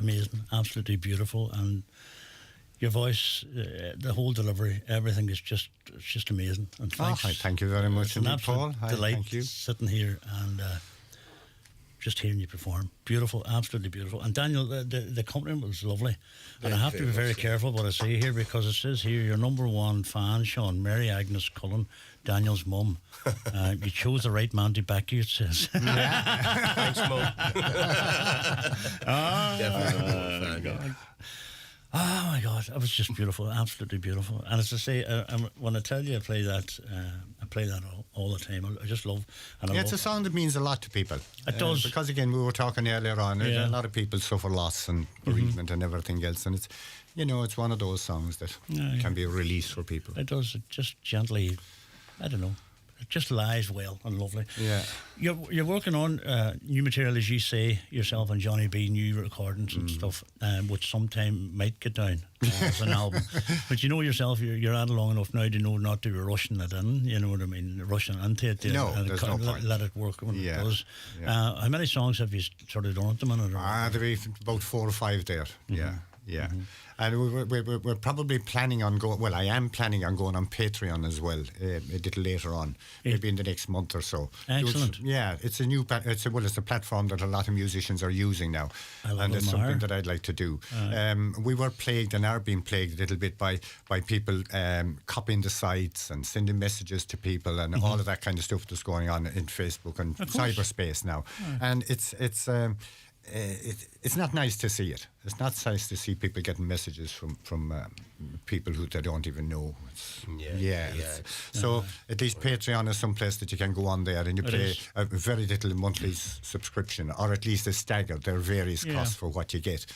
amazing, absolutely beautiful, and your voice, the whole delivery, everything is just amazing. And thanks. Thank you very much, It's an indeed, absolute Paul. delight Thank you. sitting here and just hearing you perform. Beautiful, absolutely beautiful. And Daniel, the compliment was lovely. And I have to be very careful what I say here, because it says here your number one fan, Sean, Mary Agnes Cullen, Daniel's mum. You chose the right man to back you, it says. Thanks, Mo. Oh my God, that was just beautiful, absolutely beautiful. And as I say, when I tell you I play that all the time. I just love. And I It's a song that means a lot to people. It does, because again, we were talking earlier on. Yeah. A lot of people suffer loss and bereavement and everything else, and it's one of those songs that can be a release for people. It does. It just gently, I don't know. It just lies well and lovely. Yeah. You're working on new material, as you say yourself, and Johnny B, new recordings and stuff, which sometime might get down as an album. But you know yourself, you're at it long enough now to know not to be rushing it in. You know what I mean? Rushing into it. No, there's no point. Let it work when it does. Yeah. How many songs have you sort of done at the minute? There'll be about 4 or 5 there. Yeah. And we're probably planning on going. Well, I am planning on going on Patreon as well a little later on, maybe in the next month or so. Excellent. It's a new. It's a platform that a lot of musicians are using now, and it's something that I'd like to do. We were plagued and are being plagued a little bit by people copying the sites and sending messages to people and all of that kind of stuff that's going on in Facebook and cyberspace now, and it's not nice to see it. It's not nice to see people getting messages from people who they don't even know. So at least Patreon is some place that you can go on there and you pay a very little monthly subscription, or at least a staggered. There are various costs for what you get.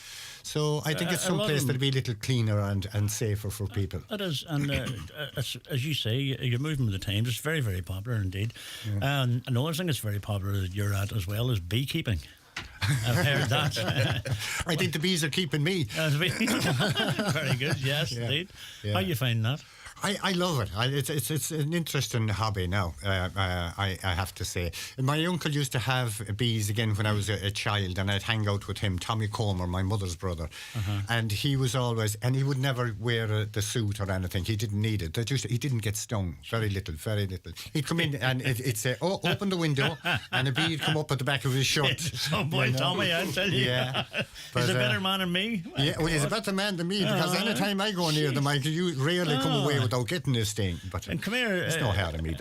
So I think it's some place that'll be a little cleaner and safer for people. It is, and as you say, you're moving with the times. It's very, very popular indeed. And another thing that's very popular that you're at as well is beekeeping. I've heard that. I think the bees are keeping me. Very good, yes, indeed. How you find that? I love it. It's an interesting hobby now, I have to say. My uncle used to have bees again when I was a child, and I'd hang out with him, Tommy Comer, my mother's brother. And he was always, and he would never wear the suit or anything. He didn't need it. He didn't get stung. Very little. He'd come in and it'd say, "Oh, open the window," and a bee would come up at the back of his shirt. Some boy, Tommy, I tell you. Yeah. He's a better man than me. Yeah, well, he's a better man than me, because any time I go near them, you rarely come away without getting this thing. But and come here, it's no hard to me.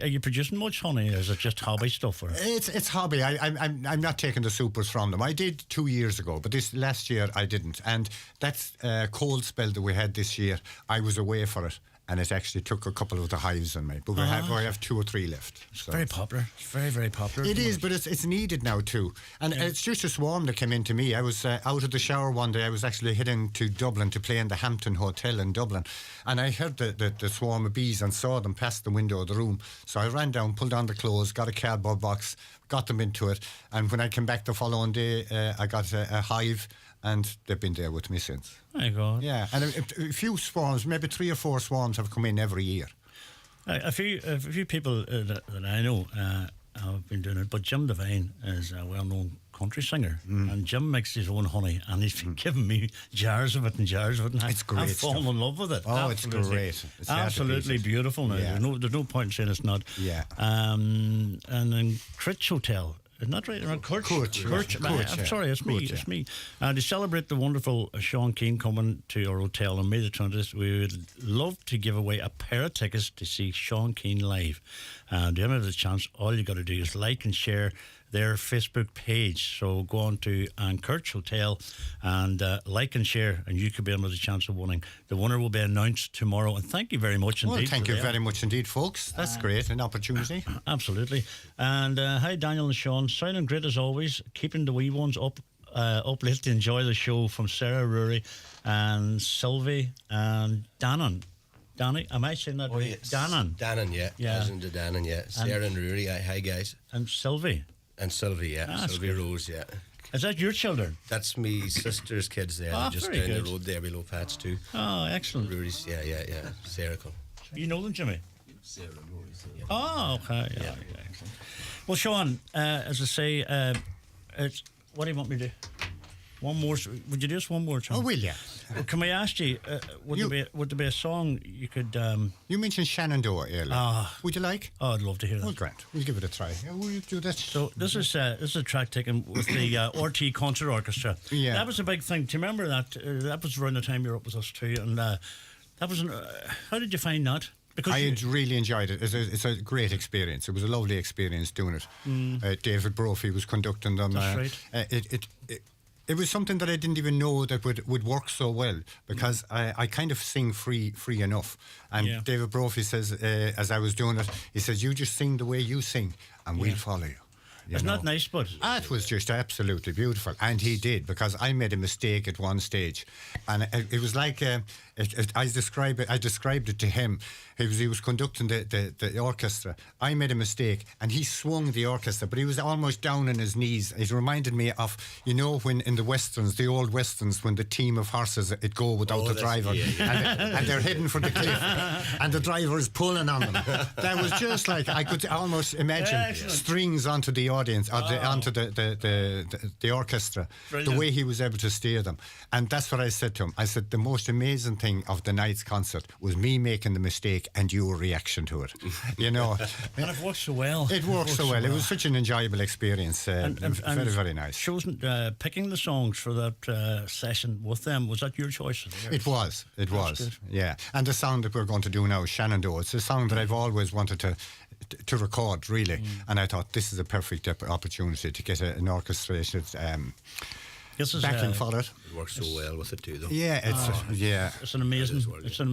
Are you producing much honey, or is it just hobby stuff? Or? It's hobby. I'm not taking the supers from them. I did 2 years ago, but this last year I didn't. And that cold spell that we had this year, I was away for it. And it actually took a couple of the hives on me. But we have 2 or 3 left. So. Very popular. It's very, very popular. It is, but it's needed now too. And it's just a swarm that came into me. I was out of the shower one day. I was actually heading to Dublin to play in the Hampton Hotel in Dublin. And I heard the swarm of bees and saw them past the window of the room. So I ran down, pulled on the clothes, got a cardboard box, got them into it. And when I came back the following day, I got a hive, and they've been there with me since. There you go. Yeah, and a few swarms, maybe 3 or 4 swarms have come in every year. A few people that I know have been doing it, but Jim Devine is a well-known country singer, and Jim makes his own honey, and he's been giving me jars of it, and It's great I've fallen stuff. in love with it. Oh, Absolutely. it's great. It's absolutely beautiful. Now, Yeah. there's no point in saying it's not. Yeah. And then Critch Hotel. Isn't that right? Kurtz. I'm sorry, it's me. Kurtz, It's me. To celebrate the wonderful Sean Keane coming to our hotel on May the 20th, we would love to give away a pair of tickets to see Sean Keane live. And if you have the chance, all you got to do is like and share their Facebook page. So go on to Kurtz Hotel and like and share, and you could be under the chance of winning. The winner will be announced tomorrow. And thank you very much indeed. Well, thank for you that. very much indeed, folks. That's great, an opportunity. Absolutely. And hi, Daniel and Sean. Sounding great as always. Keeping the wee ones up late to enjoy the show from Sarah Rory and Sylvie and Dannon. Danny, am I saying that right? Dannon. Dannon, yeah. Yeah. As in the Dannon, yeah. Sarah and Rory, hi guys. And Sylvie. And Sylvie, yeah. That's Sylvie good. Rose, yeah. Is that your children? That's me sister's kids there. Ah, They're just very down good. the road there below Patch too. Oh, excellent. Rory's, yeah. Sarah. You know them, Jimmy? Sarah and Rory's, yeah. Oh, okay. Yeah. Excellent. Well, Sean, as I say, it's, what do you want me to do? One more. Would you do us one more, Sean? Oh, will you? Can we ask you, would there be a song you could... You mentioned Shenandoah earlier. Would you like? Oh, I'd love to hear that. Oh, Grant, we'll give it a try. Will you do that? So this is a track taken with the RT Concert Orchestra. Yeah. That was a big thing. Do you remember that? That was around the time you were up with us too. And that was... how did you find that? Because I really enjoyed it. It's a great experience. It was a lovely experience doing it. David Brophy was conducting them. That's right. It was something that I didn't even know that would work so well, because I kind of sing free enough. And David Brophy says, as I was doing it, he says, you just sing the way you sing and we'll follow you. It's not nice, but... It was just absolutely beautiful. And he did, because I made a mistake at one stage. And it was like, I described it to him. He was conducting the orchestra. I made a mistake, and he swung the orchestra, but he was almost down on his knees. It reminded me of, when in the westerns, the old westerns, when the team of horses, it go without the driver, and they're heading for the cliff, and the driver is pulling on them. That was just like, I could almost imagine strings onto the audience, or onto the orchestra. Brilliant. The way he was able to steer them. And that's what I said to him. I said, the most amazing thing of the night's concert was me making the mistake and your reaction to it. And it worked so well. It worked so well. It was such an enjoyable experience. Very, very nice. Chosen, picking the songs for that session with them, was that your choice? It was. Good. Yeah. And the song that we're going to do now, Shenandoah, it's a song that I've always wanted to record, really. And I thought this is a perfect opportunity to get an orchestrated backing for it. It works so well with it too, though. Yeah, It's an amazing song. It's an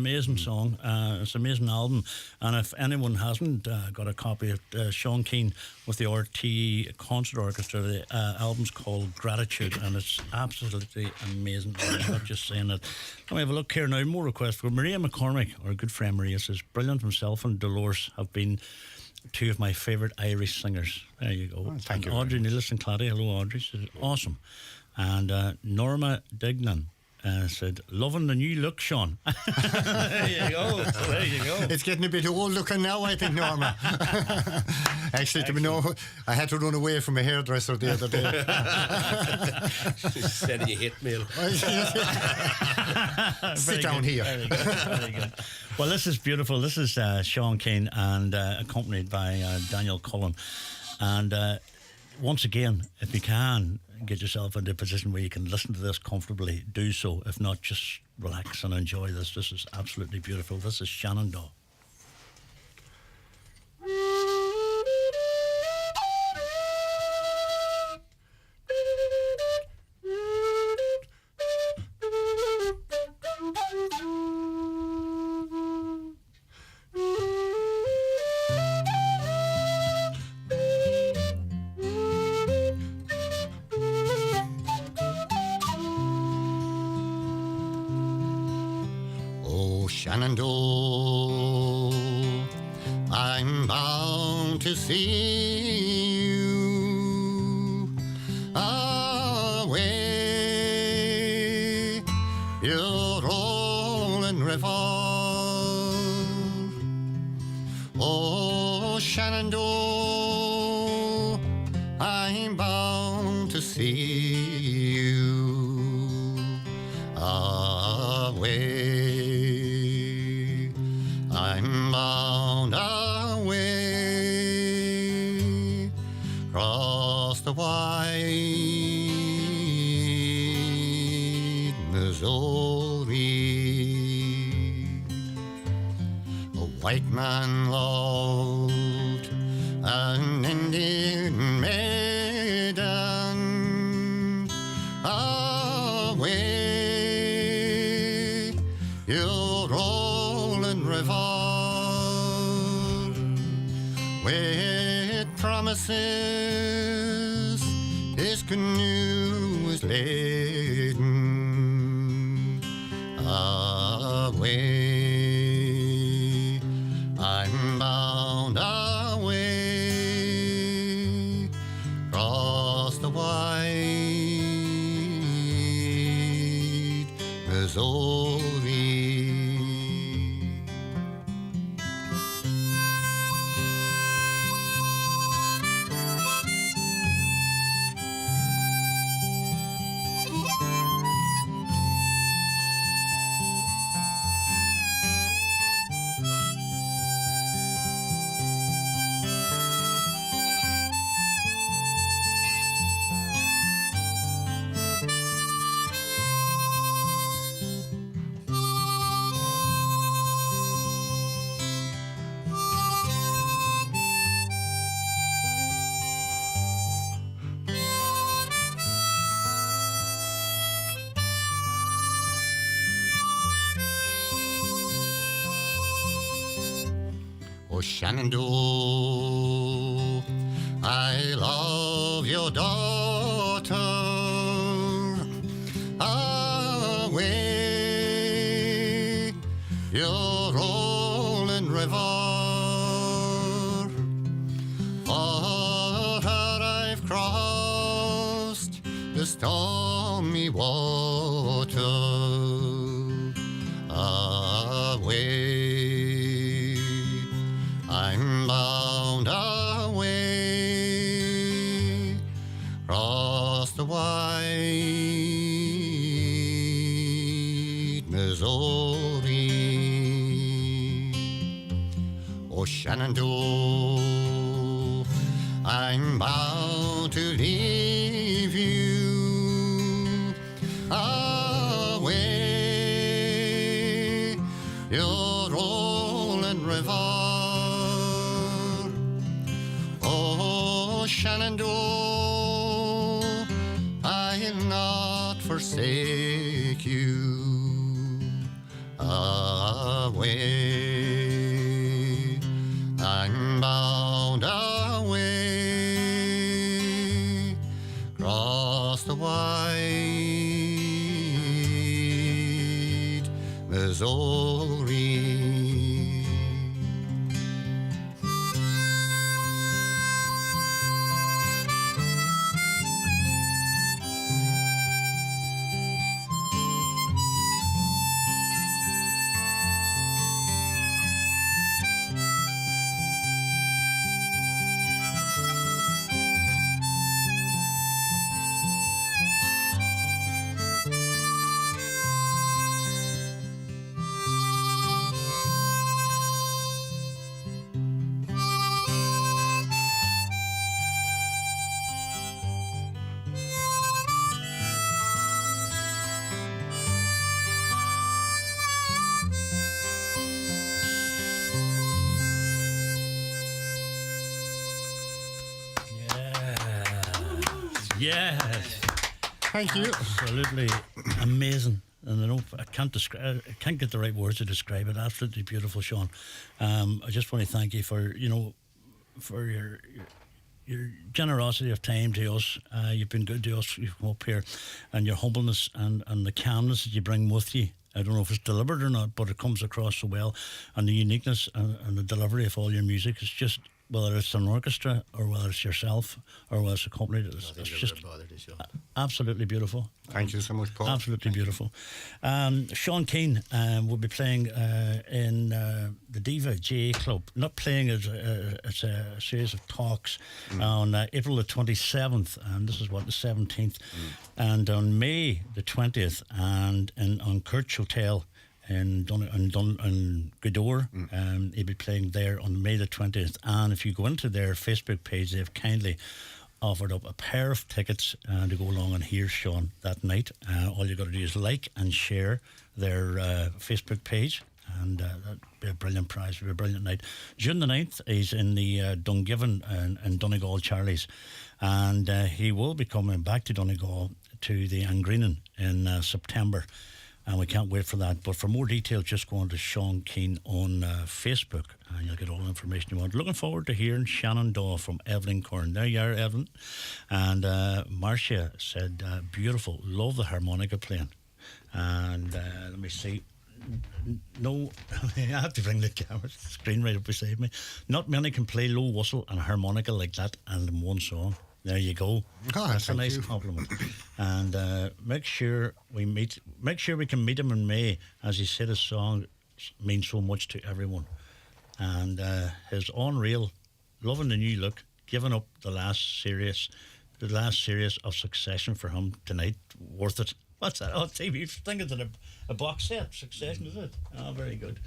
amazing album. And if anyone hasn't got a copy of Sean Keane with the RT Concert Orchestra, the album's called Gratitude, and it's absolutely amazing. I'm not just saying it. Let me have a look here now. More requests for Maria McCormick, our good friend Maria, says, brilliant. Himself and Dolores have been two of my favourite Irish singers. There you go. Oh, thank you. Audrey Nielsen-Clary, hello Audrey, says, awesome. And Norma Dignan said, loving the new look, Sean. There you go. It's getting a bit old looking now, I think, Norma. Actually, I had to run away from a hairdresser the other day. Sending you hate mail. Sit down here. Very good. Well, this is beautiful. This is Sean Keane, and accompanied by Daniel Cullen. And once again, if you can get yourself into a position where you can listen to this comfortably, do so. If not, just relax and enjoy this. This is absolutely beautiful. This is Shenandoah. Shenandoah, I'm bound to see you Shenandoah, I'm bound to see you away. I'm bound away across the wide Missouri. A white man loved an Indian maiden away, your rolling river with promises his canoe was laden away. I'm bound away across the wide Missouri. Oh, Shenandoah, I love your daughter away, your rolling river. For her I've crossed the stormy water away. I'm bound away across the wide Missouri. Oh, Shenandoah, I'm bound to leave you away, your rolling river. Oh, Shenandoah, I'll not forsake you away. I'm bound away across the wide Missouri. Yes. Thank you. Absolutely amazing. And I can't get the right words to describe it. Absolutely beautiful, Sean. I just want to thank you for for your generosity of time to us. You've been good to us. You've come up here, and your humbleness and the calmness that you bring with you. I don't know if it's deliberate or not, but it comes across so well. And the uniqueness and the delivery of all your music is just whether it's an orchestra or whether it's yourself or whether it's a company, it's just absolutely beautiful. Thank you so much, Paul. Absolutely beautiful. Sean Keane will be playing in the Diva GA Club. Not playing, it's a series of talks on April the 27th, and this is what, the 17th, and on May the 20th, and on Kirch Hotel in Gweedore. He'll be playing there on May the 20th. And if you go into their Facebook page, they've kindly offered up a pair of tickets to go along and hear Sean that night. All you got to do is like and share their Facebook page, and that'd be a brilliant prize. It'll be a brilliant night. June the 9th, he's in the Dungiven and Donegal Charlie's, and he will be coming back to Donegal to the Angreenan in September. And we can't wait for that. But for more details, just go on to Sean Keane on Facebook, and you'll get all the information you want. Looking forward to hearing Shenandoah from Evelyn Corn. There you are, Evelyn. And Marcia said, beautiful, love the harmonica playing. And let me see. No, I have to bring the camera screen right up beside me. Not many can play low whistle and harmonica like that and in one song. There you go. Oh, that's a nice compliment. And make sure we can meet him in May, as he said his song means so much to everyone. And his unreal, loving the new look, giving up the last series of Succession for him tonight. Worth it. What's that? Oh, TV. I think it's a box set. Succession, is it? Oh, very good.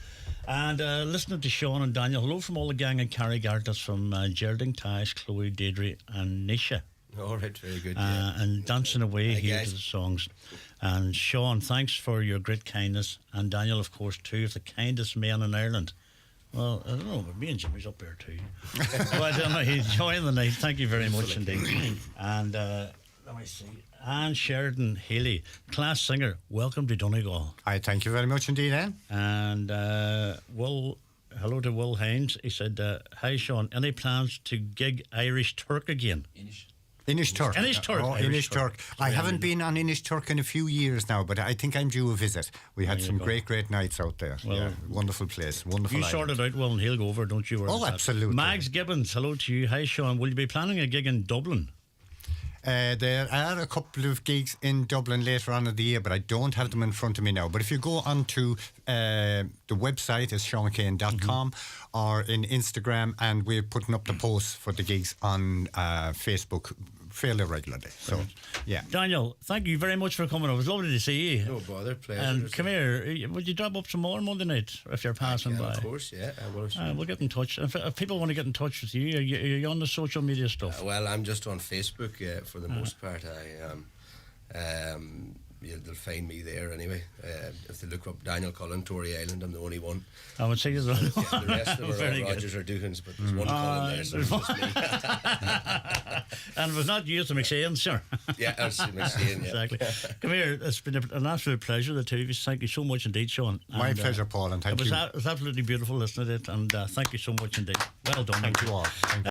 And listening to Sean and Daniel. Hello from all the gang in Carrigart. That's from Geraldine, Tash, Chloe, Deirdre and Nisha. All right, very good. And dancing away here guys. to the songs. And Sean, thanks for your great kindness. And Daniel, of course, two of the kindest men in Ireland. Well, I don't know, but me and Jimmy's up there too. But enjoying the night. Thank you very much indeed. And let me see. Anne Sheridan Haley, class singer, welcome to Donegal. I thank you very much indeed, Anne. And hello to Will Hines. He said, hi Sean, any plans to gig Irish Turk again? Inish Turk. Inish Turk. Oh, Inish Turk. I haven't been on Inish Turk in a few years now, but I think I'm due a visit. We had some great nights out there. Well, yeah, wonderful place, wonderful You island. sorted out well and he'll go over, don't you worry about that. Absolutely. Mags Gibbons, hello to you. Hi Sean, will you be planning a gig in Dublin? There are a couple of gigs in Dublin later on in the year, but I don't have them in front of me now. But if you go onto the website, it's seankane.com, or in Instagram, and we're putting up the posts for the gigs on Facebook fairly regularly. So, yeah. Daniel, thank you very much for coming. It was lovely to see you. No bother, pleasure. And come here, would you drop up some more Monday night if you're passing by? Of course, yeah. We'll get in touch. If people want to get in touch with you, are you on the social media stuff? Well, I'm just on Facebook for the most part. They'll find me there anyway. If they look up Daniel Cullen, Tory Island, I'm the only one. I would say as well. Yeah, the rest of them are all Rogers or Dugans, but there's one Cullen there, so it's just me. And it was not you, it's McShane, sure. Yeah, it's McShane, yeah. Exactly. Come here, it's been an absolute pleasure, the two of you. Thank you so much indeed, Sean. My pleasure, Paul, and thank you. It was absolutely beautiful listening to it, and thank you so much indeed. Well done. Thank you all. Thank you.